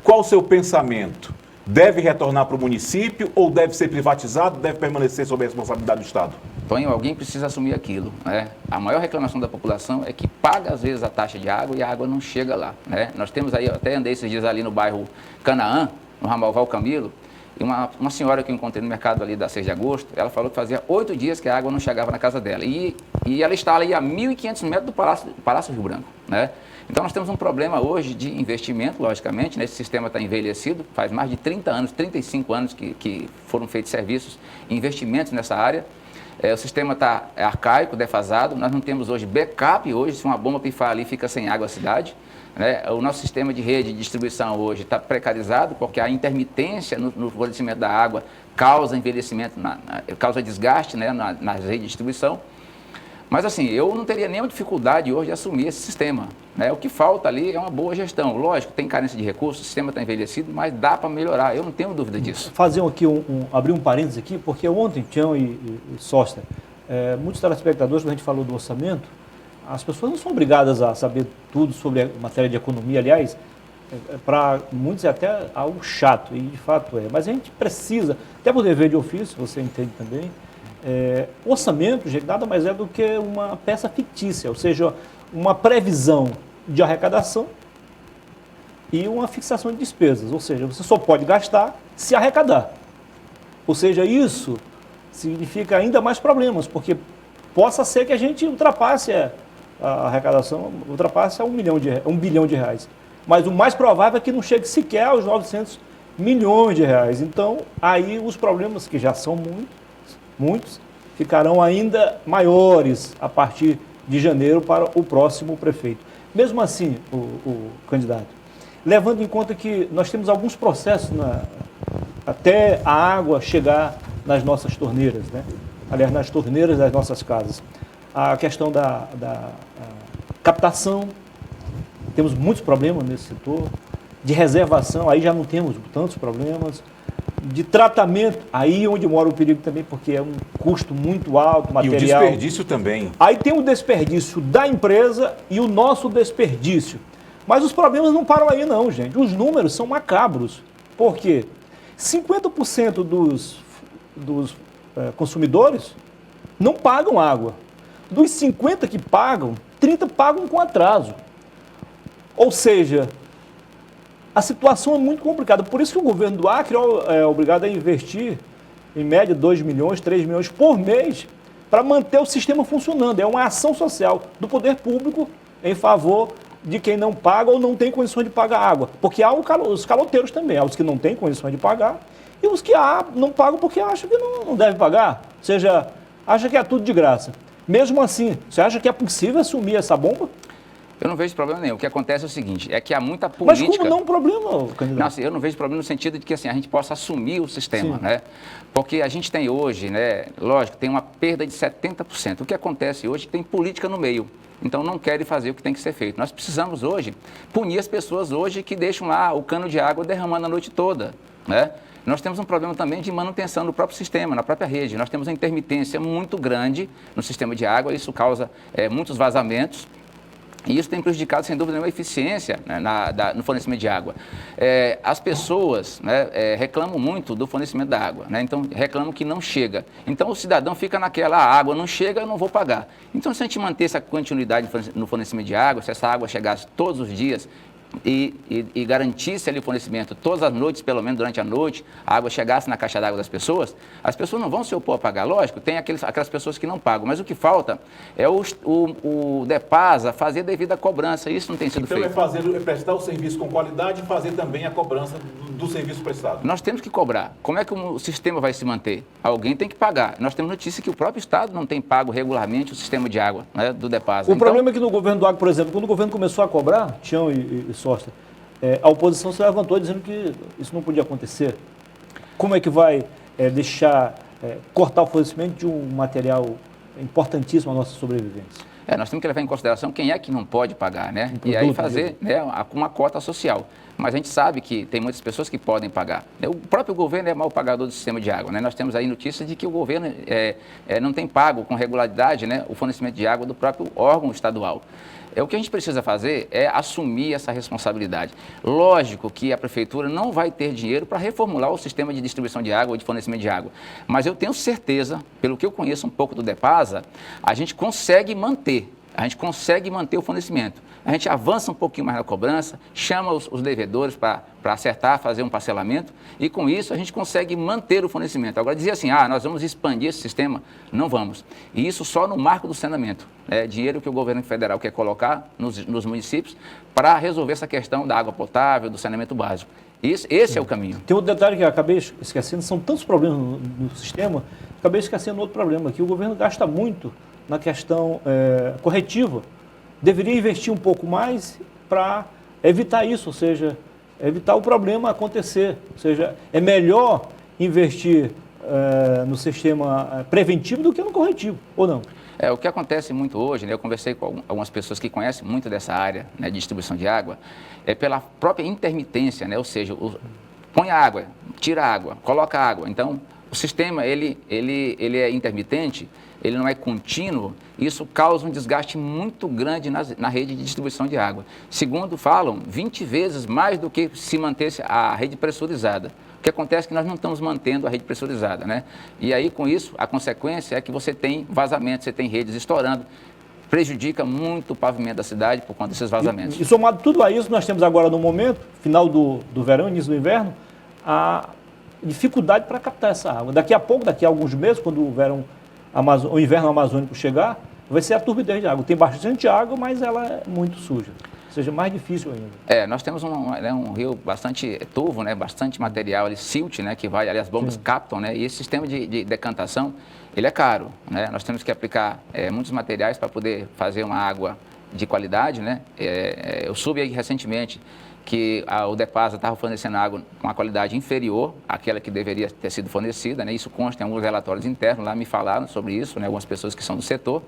Qual o seu pensamento? Deve retornar para o município ou deve ser privatizado, deve permanecer sob a responsabilidade do Estado? Tonho, alguém precisa assumir aquilo, né? A maior reclamação da população é que paga às vezes a taxa de água e a água não chega lá, né? Nós temos aí, eu até andei esses dias ali no bairro Canaã, no ramal Valcamilo, e uma senhora que eu encontrei no mercado ali da 6 de agosto, ela falou que fazia 8 dias que a água não chegava na casa dela. E ela está ali a 1.500 metros do Palácio Rio Branco, né? Então nós temos um problema hoje de investimento, logicamente, né? Esse sistema está envelhecido, faz mais de 30 anos, 35 anos que foram feitos serviços e investimentos nessa área. O sistema está arcaico, defasado, nós não temos hoje backup hoje, se uma bomba pifar ali fica sem água a cidade, né? O nosso sistema de rede de distribuição hoje está precarizado, porque a intermitência no fornecimento da água causa envelhecimento, causa desgaste, né, na rede de distribuição. Mas assim, eu não teria nenhuma dificuldade hoje de assumir esse sistema, né? O que falta ali é uma boa gestão. Lógico, tem carência de recursos, o sistema está envelhecido, mas dá para melhorar, eu não tenho dúvida disso. Fazer aqui abrir um parênteses aqui, porque ontem, Tião e Sóster, muitos telespectadores, quando a gente falou do orçamento, as pessoas não são obrigadas a saber tudo sobre a matéria de economia, aliás, para muitos é até algo chato, e de fato é, mas a gente precisa, até por dever de ofício, você entende também, orçamento, gente, nada mais é do que uma peça fictícia, ou seja, uma previsão de arrecadação e uma fixação de despesas, ou seja, você só pode gastar se arrecadar. Ou seja, isso significa ainda mais problemas, porque possa ser que a gente ultrapasse a arrecadação, ultrapasse a 1 bilhão de reais. Mas o mais provável é que não chegue sequer aos 900 milhões de reais. Então, aí os problemas, que já são muitos, ficarão ainda maiores a partir de janeiro para o próximo prefeito. Mesmo assim, o candidato, levando em conta que nós temos alguns processos até a água chegar nas nossas torneiras, né? Aliás, nas torneiras das nossas casas. A questão da captação, temos muitos problemas nesse setor. De reservação, aí já não temos tantos problemas. De tratamento, aí onde mora o perigo também, porque é um custo muito alto, material. E o desperdício também. Aí tem o desperdício da empresa e o nosso desperdício. Mas os problemas não param aí não, gente. Os números são macabros. Por quê? 50% dos consumidores não pagam água. Dos 50 que pagam, 30 pagam com atraso. Ou seja, a situação é muito complicada. Por isso que o governo do Acre é obrigado a investir, em média, 2 milhões, 3 milhões por mês para manter o sistema funcionando. É uma ação social do poder público em favor de quem não paga ou não tem condições de pagar água. Porque há os caloteiros também, há os que não têm condições de pagar e os que não pagam porque acham que não devem pagar. Ou seja, acha que é tudo de graça. Mesmo assim, você acha que é possível assumir essa bomba? Eu não vejo problema nenhum. O que acontece é o seguinte, é que há muita política... Mas como não é um problema, candidato? Não, assim, eu não vejo problema no sentido de que assim, a gente possa assumir o sistema, né? Porque a gente tem hoje, né, lógico, tem uma perda de 70%. O que acontece hoje é que tem política no meio. Então não querem fazer o que tem que ser feito. Nós precisamos hoje punir as pessoas hoje que deixam lá o cano de água derramando a noite toda, né? Nós temos um problema também de manutenção do próprio sistema, na própria rede. Nós temos uma intermitência muito grande no sistema de água, isso causa muitos vazamentos. E isso tem prejudicado, sem dúvida nenhuma, a eficiência, né, no fornecimento de água. As pessoas, né, reclamam muito do fornecimento da água, né, então reclamam que não chega. Então o cidadão fica naquela, a água não chega, eu não vou pagar. Então se a gente manter essa continuidade no fornecimento de água, se essa água chegasse todos os dias e garantisse ali o fornecimento todas as noites, pelo menos durante a noite, a água chegasse na caixa d'água das pessoas, as pessoas não vão se opor a pagar. Lógico, tem aquelas pessoas que não pagam, mas o que falta é o DEPASA fazer devida cobrança, isso não tem sido feito. Então é prestar o serviço com qualidade e fazer também a cobrança do serviço prestado. Nós temos que cobrar. Como é que o sistema vai se manter? Alguém tem que pagar. Nós temos notícia que o próprio Estado não tem pago regularmente o sistema de água, né, do DEPASA. O problema é que no governo do Acre, por exemplo, quando o governo começou a cobrar, Tião e Soster, a oposição se levantou dizendo que isso não podia acontecer. Como é que vai cortar o fornecimento de um material importantíssimo à nossa sobrevivência? Nós temos que levar em consideração quem é que não pode pagar, né? E aí fazer, né, uma cota social. Mas a gente sabe que tem muitas pessoas que podem pagar. O próprio governo é mau pagador do sistema de água, né? Nós temos aí notícias de que o governo não tem pago com regularidade, né, o fornecimento de água do próprio órgão estadual. O que a gente precisa fazer é assumir essa responsabilidade. Lógico que a prefeitura não vai ter dinheiro para reformular o sistema de distribuição de água ou de fornecimento de água. Mas eu tenho certeza, pelo que eu conheço um pouco do DEPASA, a gente consegue manter o fornecimento. A gente avança um pouquinho mais na cobrança, chama os devedores para acertar, fazer um parcelamento e com isso a gente consegue manter o fornecimento. Agora dizer assim, nós vamos expandir esse sistema, não vamos. E isso só no marco do saneamento. Dinheiro que o governo federal quer colocar nos municípios para resolver essa questão da água potável, do saneamento básico. Esse é o caminho. Tem outro detalhe que eu acabei esquecendo, são tantos problemas no sistema, acabei esquecendo outro problema, que o governo gasta muito na questão corretiva. Deveria investir um pouco mais para evitar isso, ou seja, evitar o problema acontecer. Ou seja, é melhor investir no sistema preventivo do que no corretivo, ou não? O que acontece muito hoje, né, eu conversei com algumas pessoas que conhecem muito dessa área, né, de distribuição de água, pela própria intermitência, né, ou seja, põe a água, tira a água, coloca a água. Então, o sistema ele é intermitente, ele não é contínuo, isso causa um desgaste muito grande na rede de distribuição de água. Segundo falam, 20 vezes mais do que se mantesse a rede pressurizada. O que acontece é que nós não estamos mantendo a rede pressurizada, né? E aí, com isso, a consequência é que você tem vazamento, você tem redes estourando, prejudica muito o pavimento da cidade por conta desses vazamentos. E somado tudo a isso, nós temos agora no momento, final do verão, início do inverno, a dificuldade para captar essa água. Daqui a pouco, daqui a alguns meses, quando o verão o inverno amazônico chegar, vai ser a turbidez de água. Tem bastante água, mas ela é muito suja. Ou seja, mais difícil ainda. Nós temos um rio bastante turvo, né, bante material ali, silt, né, que vai ali, as bombas captam, né, e esse sistema de decantação, ele é caro, né, nós temos que aplicar muitos materiais para poder fazer uma água de qualidade, né, eu soube aí recentemente que o Depasa estava fornecendo água com uma qualidade inferior àquela que deveria ter sido fornecida, né, isso consta em alguns relatórios internos, lá me falaram sobre isso, né, algumas pessoas que são do setor.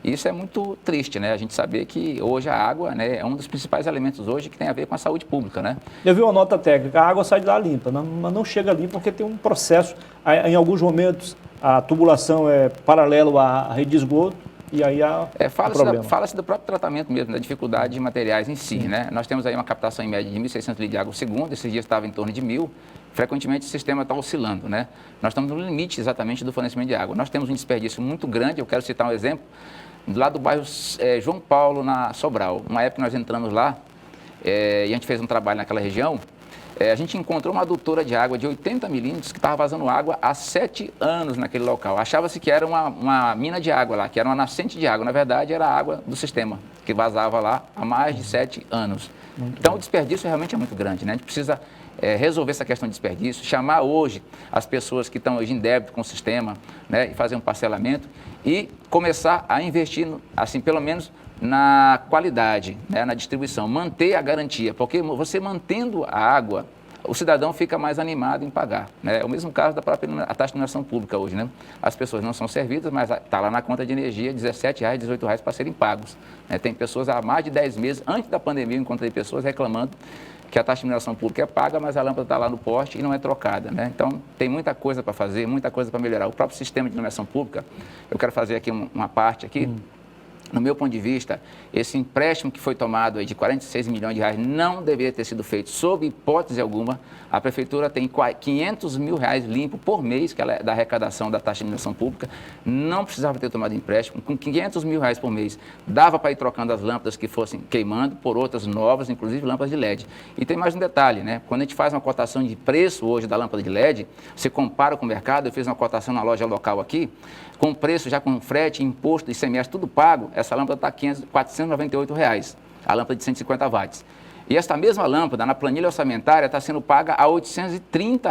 Isso é muito triste, né? A gente saber que hoje a água, né, é um dos principais elementos hoje que tem a ver com a saúde pública, né? Eu vi uma nota técnica, a água sai de lá limpa, mas não chega limpa porque tem um processo, em alguns momentos a tubulação é paralelo à rede de esgoto e aí há problema. Fala-se do próprio tratamento mesmo, da dificuldade de materiais em si, né? Nós temos aí uma captação em média de 1.600 litros de água por segundo, esses dias estava em torno de 1.000, frequentemente o sistema está oscilando, né? Nós estamos no limite exatamente do fornecimento de água. Nós temos um desperdício muito grande, eu quero citar um exemplo, lá do bairro João Paulo, na Sobral. Uma época nós entramos lá e a gente fez um trabalho naquela região, a gente encontrou uma adutora de água de 80 milímetros que estava vazando água há 7 anos naquele local. Achava-se que era uma mina de água lá, que era uma nascente de água. Na verdade, era a água do sistema, que vazava lá há mais de 7 anos. Então, o desperdício realmente é muito grande, né? A gente precisa resolver essa questão de desperdício, chamar hoje as pessoas que estão hoje em débito com o sistema, né, e fazer um parcelamento e começar a investir, assim, pelo menos na qualidade, né, na distribuição, manter a garantia, porque você mantendo a água, o cidadão fica mais animado em pagar, né? É o mesmo caso da própria taxa de iluminação pública hoje, né? As pessoas não são servidas, mas está lá na conta de energia R$17, R$18 para serem pagos, né? Tem pessoas há mais de 10 meses, antes da pandemia, eu encontrei pessoas reclamando que a taxa de iluminação pública é paga, mas a lâmpada está lá no poste e não é trocada, né? Então, tem muita coisa para fazer, muita coisa para melhorar. O próprio sistema de iluminação pública, eu quero fazer aqui uma parte aqui. No meu ponto de vista, esse empréstimo que foi tomado aí de 46 milhões de reais não deveria ter sido feito sob hipótese alguma. A prefeitura tem 500 mil reais limpo por mês, que ela é da arrecadação da taxa de iluminação pública. Não precisava ter tomado empréstimo. Com 500 mil reais por mês, dava para ir trocando as lâmpadas que fossem queimando por outras novas, inclusive lâmpadas de LED. E tem mais um detalhe, né? Quando a gente faz uma cotação de preço hoje da lâmpada de LED, você compara com o mercado, eu fiz uma cotação na loja local aqui, com preço já com frete, imposto, ICMS, tudo pago, essa lâmpada está R$ 498, a lâmpada de 150 watts. E esta mesma lâmpada, na planilha orçamentária, está sendo paga a R$ 830.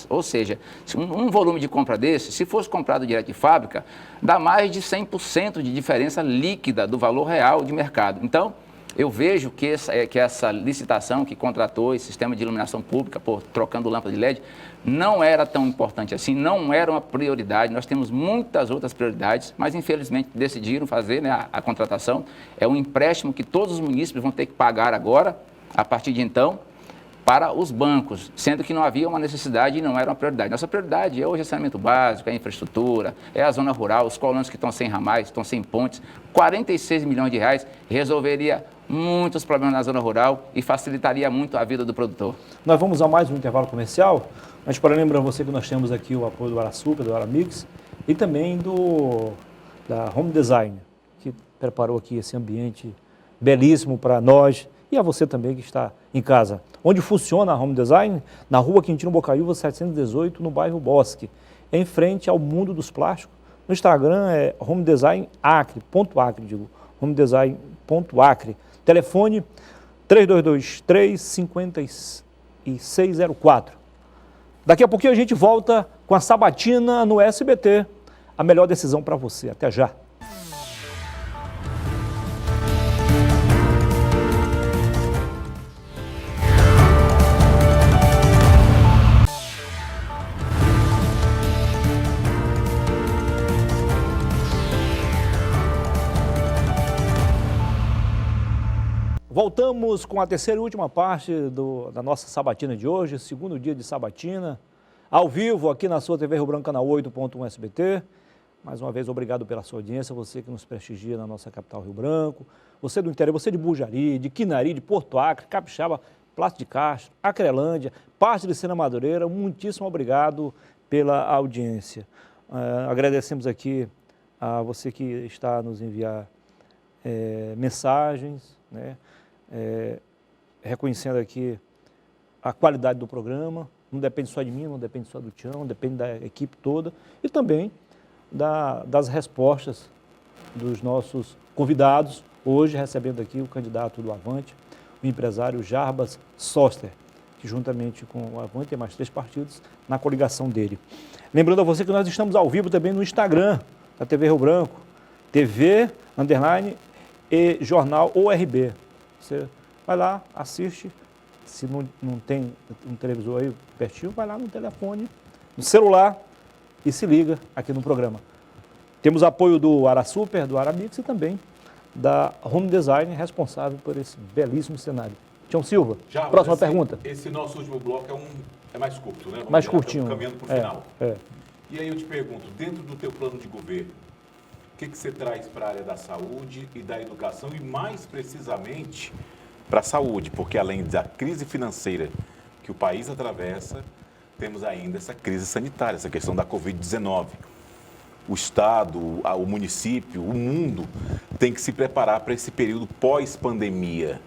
Ou seja, um volume de compra desse, se fosse comprado direto de fábrica, dá mais de 100% de diferença líquida do valor real de mercado. Então, eu vejo que essa licitação que contratou esse sistema de iluminação pública, trocando lâmpada de LED, não era tão importante assim, não era uma prioridade. Nós temos muitas outras prioridades, mas infelizmente decidiram fazer, né, a contratação. É um empréstimo que todos os munícipes vão ter que pagar agora, a partir de então, para os bancos, sendo que não havia uma necessidade e não era uma prioridade. Nossa prioridade é hoje o saneamento básico, é a infraestrutura, é a zona rural, os colonos que estão sem ramais, estão sem pontes. 46 milhões de reais resolveria muitos problemas na zona rural e facilitaria muito a vida do produtor. Nós vamos a mais um intervalo comercial, mas para lembrar você que nós temos aqui o apoio do Araçuca, do Aramix e também da Home Design, que preparou aqui esse ambiente belíssimo para nós e a você também que está em casa. Onde funciona a Home Design? Na rua Quintino Bocaiúva, 718, no bairro Bosque, em frente ao Mundo dos Plásticos. No Instagram é Home Design Acre, Home Design.acre. Telefone 3223-5604. Daqui a pouquinho a gente volta com a Sabatina no SBT. A melhor decisão para você. Até já. Voltamos com a terceira e última parte da nossa sabatina de hoje, segundo dia de sabatina, ao vivo aqui na sua TV Rio Branco, canal 8.1 SBT. Mais uma vez, obrigado pela sua audiência, você que nos prestigia na nossa capital Rio Branco, você do interior, você de Bujari, de Quinari, de Porto Acre, Capixaba, Plácio de Castro, Acrelândia, parte de Sena Madureira, muitíssimo obrigado pela audiência. Agradecemos aqui a você que está a nos enviar mensagens, né? Reconhecendo aqui a qualidade do programa, não depende só de mim, não depende só do Tião, depende da equipe toda, e também das respostas dos nossos convidados, hoje recebendo aqui o candidato do Avante, o empresário Jarbas Soster, que juntamente com o Avante tem mais 3 partidos na coligação dele. Lembrando a você que nós estamos ao vivo também no Instagram da TV Rio Branco, TV, _ e Jornal ORB. Você vai lá, assiste, se não tem um televisor aí pertinho, vai lá no telefone, no celular e se liga aqui no programa. Temos apoio do Arasuper, do Aramix e também da Home Design, responsável por esse belíssimo cenário. Tião Silva, Já, próxima pergunta. Esse nosso último bloco é mais curto, né? Mais curtinho. Estamos caminhando para o final. É. E aí eu te pergunto, dentro do teu plano de governo, o que você traz para a área da saúde e da educação e mais precisamente para a saúde? Porque além da crise financeira que o país atravessa, temos ainda essa crise sanitária, essa questão da Covid-19. O Estado, o município, o mundo tem que se preparar para esse período pós-pandemia.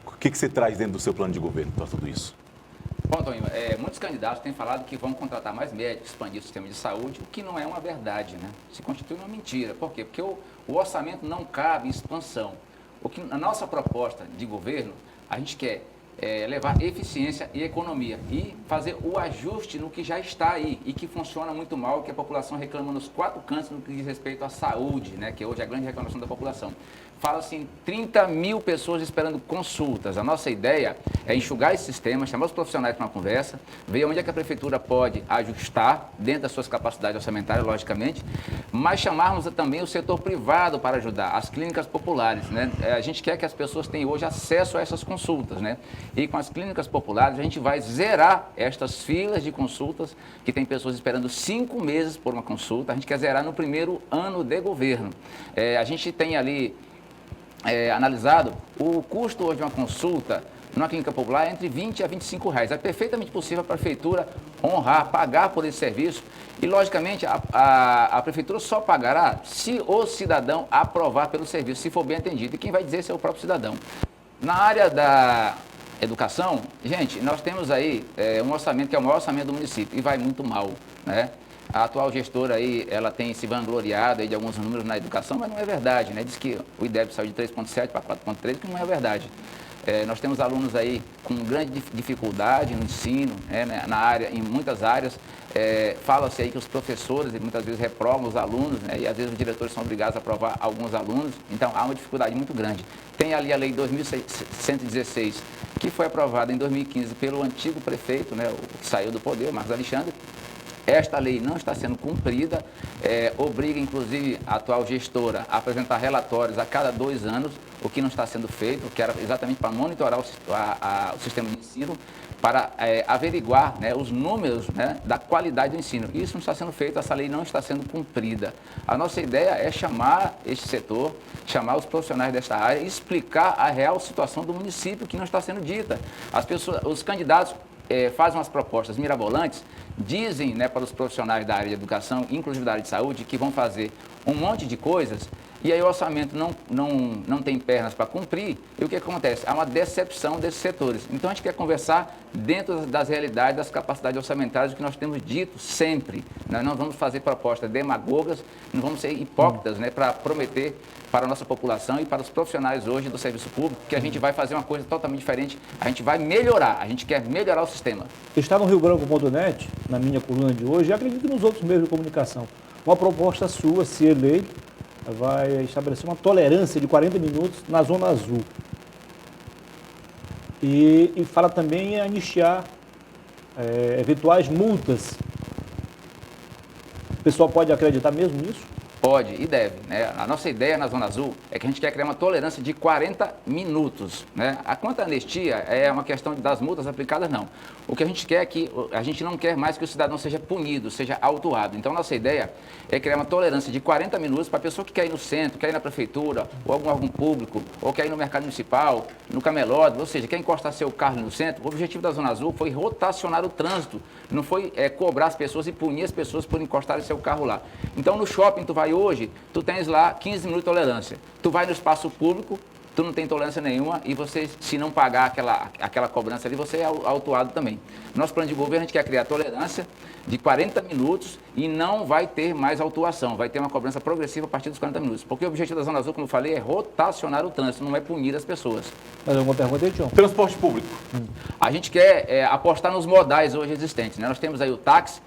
O que você traz dentro do seu plano de governo para tudo isso? Bom, Toninho, muitos candidatos têm falado que vão contratar mais médicos, expandir o sistema de saúde, o que não é uma verdade, né? Se constitui uma mentira. Por quê? Porque o orçamento não cabe em expansão. A nossa proposta de governo, a gente quer levar eficiência e economia e fazer o ajuste no que já está aí e que funciona muito mal, que a população reclama nos 4 cantos no que diz respeito à saúde, né, que hoje é a grande reclamação da população. Fala-se em 30 mil pessoas esperando consultas. A nossa ideia é enxugar esse sistema, chamar os profissionais para uma conversa, ver onde é que a prefeitura pode ajustar, dentro das suas capacidades orçamentárias, logicamente, mas chamarmos também o setor privado para ajudar, as clínicas populares, né? A gente quer que as pessoas tenham hoje acesso a essas consultas, né? E com as clínicas populares a gente vai zerar estas filas de consultas, que tem pessoas esperando 5 meses por uma consulta, a gente quer zerar no primeiro ano de governo. A gente tem ali analisado o custo hoje de uma consulta numa clínica popular entre 20 a 25 reais. É perfeitamente possível a prefeitura honrar, pagar por esse serviço e, logicamente, a prefeitura só pagará se o cidadão aprovar pelo serviço, se for bem atendido. E quem vai dizer isso é o próprio cidadão. Na área da educação, gente, nós temos aí um orçamento que é o maior orçamento do município e vai muito mal, né? A atual gestora aí, ela tem se vangloriado aí de alguns números na educação, mas não é verdade, né? Diz que o IDEB saiu de 3,7 para 4,3, que não é verdade. Nós temos alunos aí com grande dificuldade no ensino, na área, em muitas áreas. Fala-se aí que os professores muitas vezes reprovam os alunos, né? E às vezes os diretores são obrigados a aprovar alguns alunos. Então há uma dificuldade muito grande. Tem ali a lei 2116, que foi aprovada em 2015 pelo antigo prefeito, né? O que saiu do poder, Marcos Alexandre. Esta lei não está sendo cumprida, obriga inclusive a atual gestora a apresentar relatórios a cada 2 anos, o que não está sendo feito, que era exatamente para monitorar o sistema de ensino, para averiguar, né, os números, né, da qualidade do ensino. Isso não está sendo feito, essa lei não está sendo cumprida. A nossa ideia é chamar este setor, chamar os profissionais desta área e explicar a real situação do município que não está sendo dita. Os candidatos fazem umas propostas mirabolantes, dizem, né, para os profissionais da área de educação, inclusive da área de saúde, que vão fazer um monte de coisas e aí o orçamento não tem pernas para cumprir. E o que acontece? Há uma decepção desses setores. Então a gente quer conversar dentro das realidades, das capacidades orçamentárias, o que nós temos dito sempre. Nós não vamos fazer propostas demagogas, não vamos ser hipócritas, né, para prometer para a nossa população e para os profissionais hoje do serviço público que a gente vai fazer uma coisa totalmente diferente, a gente vai melhorar, a gente quer melhorar o sistema. Está no riobranco.net, na minha coluna de hoje, e acredito que nos outros meios de comunicação. Uma proposta sua, se eleito, vai estabelecer uma tolerância de 40 minutos na Zona Azul. E fala também em anistiar eventuais multas. O pessoal pode acreditar mesmo nisso? Pode e deve, né? A nossa ideia na Zona Azul é que a gente quer criar uma tolerância de 40 minutos, né? A quanto à anistia é uma questão das multas aplicadas, não. O que a gente quer é que a gente não quer mais que o cidadão seja punido, seja autuado. Então, nossa ideia é criar uma tolerância de 40 minutos para a pessoa que quer ir no centro, quer ir na prefeitura, ou algum órgão público, ou quer ir no mercado municipal, no camelódromo, ou seja, quer encostar seu carro no centro. O objetivo da Zona Azul foi rotacionar o trânsito, não foi cobrar as pessoas e punir as pessoas por encostarem seu carro lá. Então, no shopping, tu vai hoje, tu tens lá 15 minutos de tolerância. Tu vai no espaço público, tu não tem tolerância nenhuma e você, se não pagar aquela cobrança ali, você é autuado também. Nosso plano de governo, a gente quer criar tolerância de 40 minutos e não vai ter mais autuação, vai ter uma cobrança progressiva a partir dos 40 minutos. Porque o objetivo da Zona Azul, como eu falei, é rotacionar o trânsito, não é punir as pessoas. Mais alguma pergunta aí, Tião? Transporte público. A gente quer apostar nos modais hoje existentes, né? Nós temos aí o táxi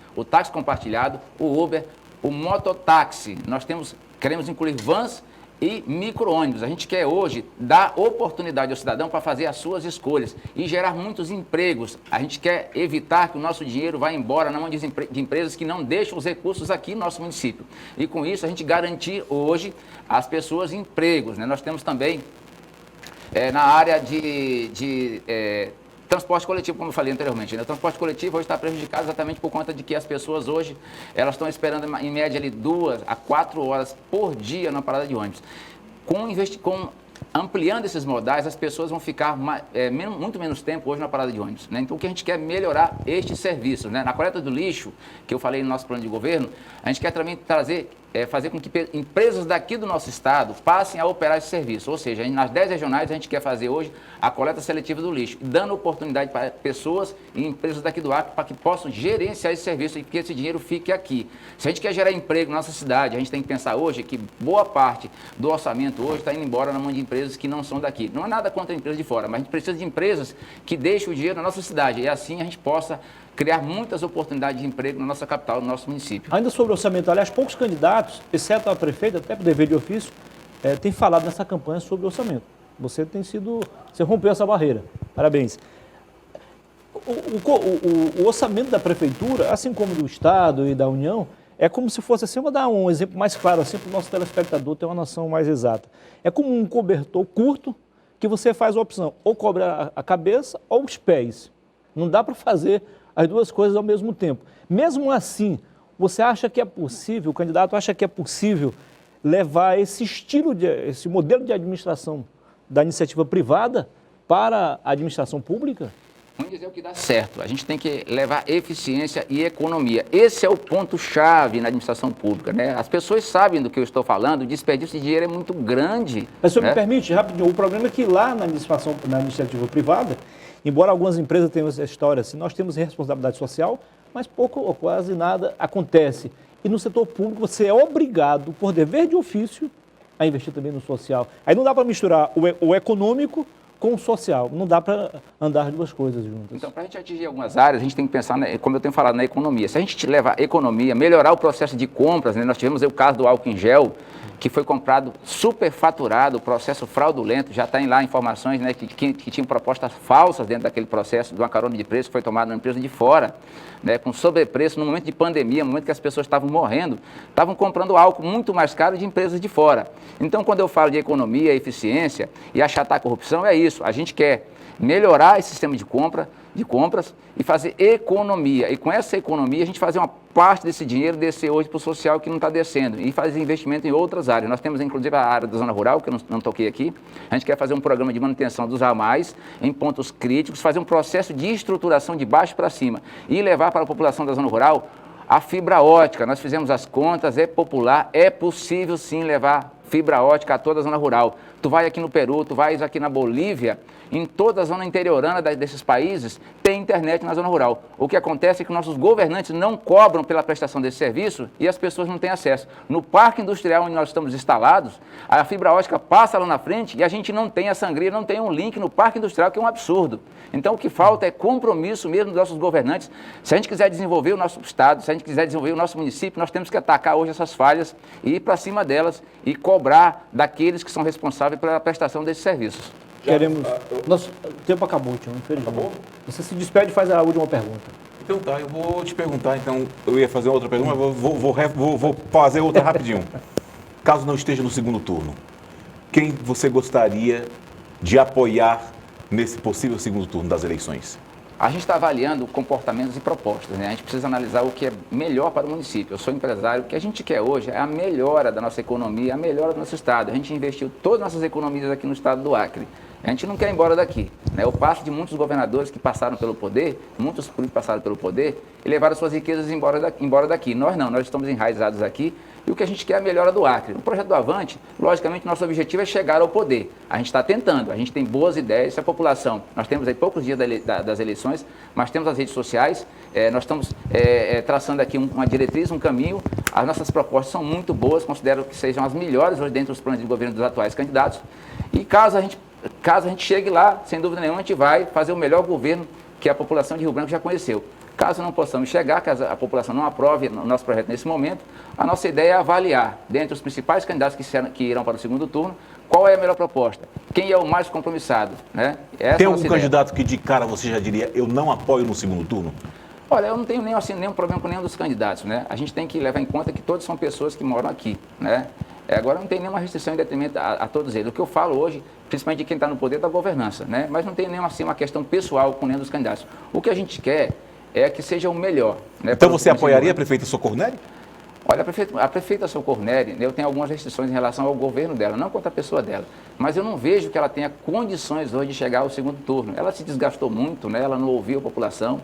compartilhado, o Uber, o mototáxi. Nós queremos incluir vans e micro-ônibus. A gente quer hoje dar oportunidade ao cidadão para fazer as suas escolhas e gerar muitos empregos. A gente quer evitar que o nosso dinheiro vá embora na mão de empresas que não deixam os recursos aqui no nosso município. E com isso a gente garantir hoje às pessoas empregos, né? Nós temos também na área de transporte coletivo, como eu falei anteriormente, né? O transporte coletivo hoje está prejudicado exatamente por conta de que as pessoas hoje, elas estão esperando em média ali 2 a 4 horas por dia na parada de ônibus. Ampliando esses modais, as pessoas vão ficar muito menos tempo hoje na parada de ônibus, né? Então, o que a gente quer é melhorar este serviço, né? Na coleta do lixo, que eu falei no nosso plano de governo, a gente quer também fazer com que empresas daqui do nosso estado passem a operar esse serviço. Ou seja, nas 10 regionais, a gente quer fazer hoje a coleta seletiva do lixo, dando oportunidade para pessoas e empresas daqui do Acre para que possam gerenciar esse serviço e que esse dinheiro fique aqui. Se a gente quer gerar emprego na nossa cidade, a gente tem que pensar hoje que boa parte do orçamento hoje está indo embora na mão de empresas que não são daqui. Não é nada contra empresas de fora, mas a gente precisa de empresas que deixem o dinheiro na nossa cidade e assim a gente possa criar muitas oportunidades de emprego na nossa capital, no nosso município. Ainda sobre o orçamento, aliás, poucos candidatos, exceto a prefeita, até por dever de ofício, têm falado nessa campanha sobre orçamento. Você rompeu essa barreira. Parabéns. O orçamento da prefeitura, assim como do Estado e da União, é como se fosse assim, vou dar um exemplo mais claro assim para o nosso telespectador ter uma noção mais exata. É como um cobertor curto que você faz a opção, ou cobra a cabeça ou os pés. Não dá para fazer as duas coisas ao mesmo tempo. Mesmo assim, você acha que é possível, o candidato acha que é possível levar esse esse modelo de administração da iniciativa privada para a administração pública? Vamos dizer o que dá certo. A gente tem que levar eficiência e economia. Esse é o ponto-chave na administração pública, né? As pessoas sabem do que eu estou falando, o desperdício de dinheiro é muito grande. Mas, senhor, né? Me permite, rapidinho, o problema é que lá na iniciativa privada, embora algumas empresas tenham essa história assim, nós temos responsabilidade social, mas pouco ou quase nada acontece. E no setor público você é obrigado, por dever de ofício, a investir também no social. Aí não dá para misturar o econômico com o social. Não dá para andar as duas coisas juntas. Então, para a gente atingir algumas áreas, a gente tem que pensar, como eu tenho falado, na economia. Se a gente levar economia, melhorar o processo de compras, né? Nós tivemos aí o caso do álcool em gel, que foi comprado superfaturado, processo fraudulento, já está lá informações, né, que tinham propostas falsas dentro daquele processo, de uma carona de preço que foi tomada na empresa de fora, né, com sobrepreço no momento de pandemia, no momento que as pessoas estavam morrendo, estavam comprando álcool muito mais caro de empresas de fora. Então, quando eu falo de economia, eficiência e achatar a corrupção, é isso. A gente quer melhorar esse sistema de compras e fazer economia. E com essa economia, a gente fazer uma parte desse dinheiro descer hoje para o social que não está descendo e fazer investimento em outras áreas. Nós temos, inclusive, a área da zona rural, que eu não toquei aqui. A gente quer fazer um programa de manutenção dos ramais em pontos críticos, fazer um processo de estruturação de baixo para cima e levar para a população da zona rural a fibra ótica. Nós fizemos as contas, é popular, é possível sim levar fibra ótica a toda a zona rural. Tu vai aqui no Peru, tu vais aqui na Bolívia, em toda a zona interiorana desses países, tem internet na zona rural. O que acontece é que nossos governantes não cobram pela prestação desse serviço e as pessoas não têm acesso. No parque industrial onde nós estamos instalados, a fibra ótica passa lá na frente e a gente não tem a sangria, não tem um link no parque industrial, que é um absurdo. Então, o que falta é compromisso mesmo dos nossos governantes. Se a gente quiser desenvolver o nosso estado, se a gente quiser desenvolver o nosso município, nós temos que atacar hoje essas falhas e ir para cima delas e cobrar daqueles que são responsáveis pela prestação desses serviços. Queremos... Nosso tempo acabou, Tião, infelizmente. Acabou? Você se despede e faz a última pergunta. Então tá, eu vou te perguntar, então, eu ia fazer outra pergunta, mas vou fazer outra rapidinho. Caso não esteja no segundo turno, quem você gostaria de apoiar nesse possível segundo turno das eleições? A gente está avaliando comportamentos e propostas, né? A gente precisa analisar o que é melhor para o município. Eu sou empresário, o que a gente quer hoje é a melhora da nossa economia, a melhora do nosso estado. A gente investiu todas as nossas economias aqui no estado do Acre. A gente não quer ir embora daqui, né? O passo de muitos governadores que passaram pelo poder, muitos políticos passaram pelo poder e levaram suas riquezas embora daqui. Nós não, nós estamos enraizados aqui e o que a gente quer é a melhora do Acre. No projeto do Avante, logicamente, nosso objetivo é chegar ao poder. A gente está tentando, a gente tem boas ideias, se a população, nós temos aí poucos dias das eleições, mas temos as redes sociais, nós estamos traçando aqui uma diretriz, um caminho, as nossas propostas são muito boas, considero que sejam as melhores hoje dentro dos planos de governo dos atuais candidatos e caso a gente chegue lá, sem dúvida nenhuma, a gente vai fazer o melhor governo que a população de Rio Branco já conheceu. Caso não possamos chegar, caso a população não aprove o nosso projeto nesse momento, a nossa ideia é avaliar, dentre os principais candidatos que irão para o segundo turno, qual é a melhor proposta, quem é o mais compromissado. Né? Tem algum candidato que de cara você já diria, eu não apoio no segundo turno? Olha, eu não tenho nenhum problema com nenhum dos candidatos, né? A gente tem que levar em conta que todos são pessoas que moram aqui, né? Agora não tem nenhuma restrição em detrimento a todos eles. O que eu falo hoje, principalmente de quem está no poder, é da governança, né? Mas não tem nenhuma assim, uma questão pessoal com nenhum dos candidatos. O que a gente quer é que seja o melhor. Né? Então você apoiaria a prefeita Socorro? Olha, a prefeita Socorro, eu tenho algumas restrições em relação ao governo dela, não contra a pessoa dela, mas eu não vejo que ela tenha condições hoje de chegar ao segundo turno. Ela se desgastou muito, né? Ela não ouviu a população,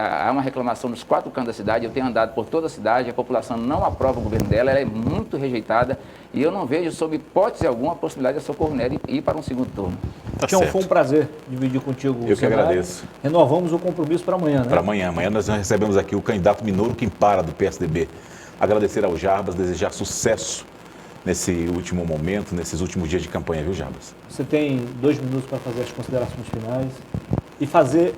há uma reclamação nos 4 cantos da cidade, eu tenho andado por toda a cidade, a população não aprova o governo dela, ela é muito rejeitada e eu não vejo, sob hipótese alguma, a possibilidade da Socorro ir para um segundo turno. Tião, foi um prazer dividir contigo o Eu que agradeço. Renovamos o compromisso para amanhã, né? Para amanhã. Amanhã nós recebemos aqui o candidato Minoru Quimpara, do PSDB. Agradecer ao Jarbas, desejar sucesso nesse último momento, nesses últimos dias de campanha, viu, Jarbas? Você tem 2 minutos para fazer as considerações finais e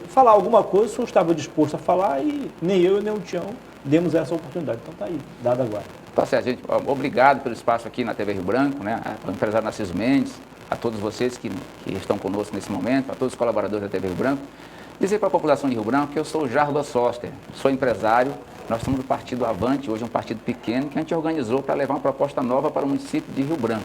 falar alguma coisa, o senhor estava disposto a falar e nem eu nem o Tião demos essa oportunidade. Então tá aí, dado agora. Tá certo, gente. Obrigado pelo espaço aqui na TV Rio Branco, né? Ao empresário Narciso Mendes, a todos vocês que estão conosco nesse momento, a todos os colaboradores da TV Rio Branco. Dizer para a população de Rio Branco que eu sou o Jarbas Soster, sou empresário, nós somos do Partido Avante, hoje é um partido pequeno que a gente organizou para levar uma proposta nova para o município de Rio Branco.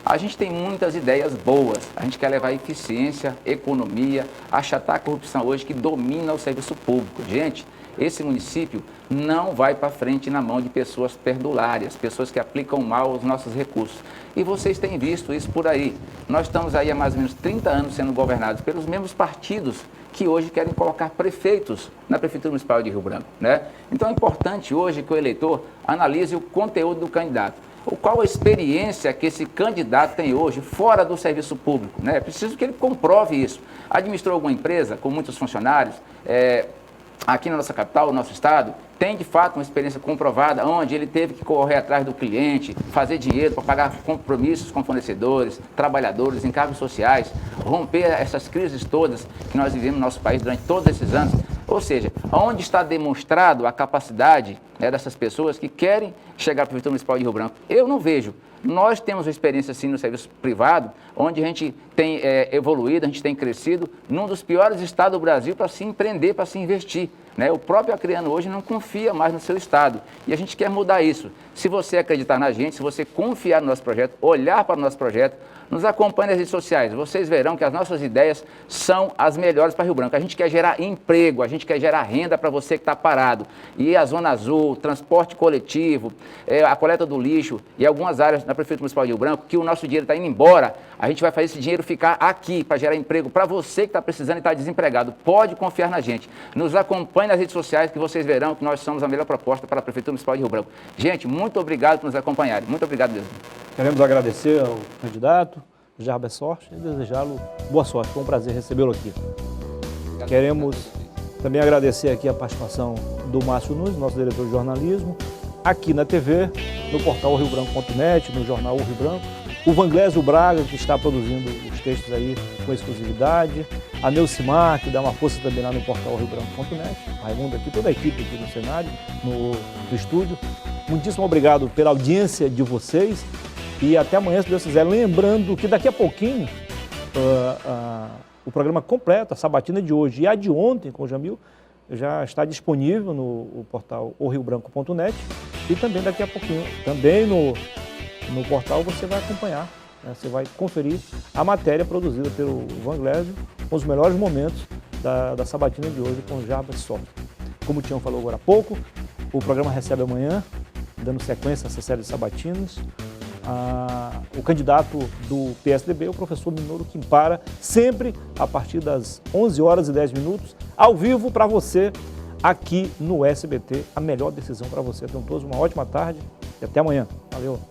A gente tem muitas ideias boas, a gente quer levar eficiência, economia, achatar a corrupção hoje que domina o serviço público. Gente, esse município não vai para frente na mão de pessoas perdulárias, pessoas que aplicam mal os nossos recursos. E vocês têm visto isso por aí. Nós estamos aí há mais ou menos 30 anos sendo governados pelos mesmos partidos que hoje querem colocar prefeitos na Prefeitura Municipal de Rio Branco, né? Então é importante hoje que o eleitor analise o conteúdo do candidato. Qual a experiência que esse candidato tem hoje fora do serviço público, né? É preciso que ele comprove isso. Administrou alguma empresa com muitos funcionários, aqui na nossa capital, no nosso estado, tem de fato uma experiência comprovada, onde ele teve que correr atrás do cliente, fazer dinheiro para pagar compromissos com fornecedores, trabalhadores, encargos sociais, romper essas crises todas que nós vivemos no nosso país durante todos esses anos. Ou seja, onde está demonstrado a capacidade dessas pessoas que querem chegar à Prefeitura Municipal de Rio Branco? Eu não vejo. Nós temos uma experiência, sim, no serviço privado, onde a gente tem evoluído, a gente tem crescido, num dos piores estados do Brasil para se empreender, para se investir. Né? O próprio acreano hoje não confia mais no seu estado e a gente quer mudar isso. Se você acreditar na gente, se você confiar no nosso projeto, olhar para o nosso projeto, nos acompanhe nas redes sociais, vocês verão que as nossas ideias são as melhores para Rio Branco. A gente quer gerar emprego, a gente quer gerar renda para você que está parado. E a Zona Azul, transporte coletivo, a coleta do lixo e algumas áreas na Prefeitura Municipal de Rio Branco, que o nosso dinheiro está indo embora, a gente vai fazer esse dinheiro ficar aqui para gerar emprego para você que está precisando e está desempregado. Pode confiar na gente. Nos acompanhe nas redes sociais que vocês verão que nós somos a melhor proposta para a Prefeitura Municipal de Rio Branco. Gente, muito obrigado por nos acompanharem. Muito obrigado mesmo. Queremos agradecer ao candidato, Jarbas Soster, e desejá-lo boa sorte. Foi um prazer recebê-lo aqui. Queremos também agradecer aqui a participação do Márcio Nunes, nosso diretor de jornalismo, aqui na TV, no portal riobranco.net, no jornal Rio Branco, o Vanglésio Braga, que está produzindo os textos aí com exclusividade, a Neucimar, que dá uma força também lá no portal riobranco.net, Raimundo aqui, toda a equipe aqui no cenário, no estúdio. Muitíssimo obrigado pela audiência de vocês e até amanhã, se Deus quiser. Lembrando que daqui a pouquinho o programa completo, a sabatina de hoje e a de ontem com o Jamil, já está disponível no portal riobranco.net e também daqui a pouquinho, também no portal você vai acompanhar, né? Você vai conferir a matéria produzida pelo Vanglésio com os melhores momentos da sabatina de hoje com o Jarbas Soster. Como o Tião falou agora há pouco, o programa recebe amanhã, dando sequência a essa série de sabatinas, o candidato do PSDB, o professor Minoru Quintara, sempre a partir das 11h10, ao vivo para você, aqui no SBT, a melhor decisão para você. Tenham todos uma ótima tarde e até amanhã. Valeu!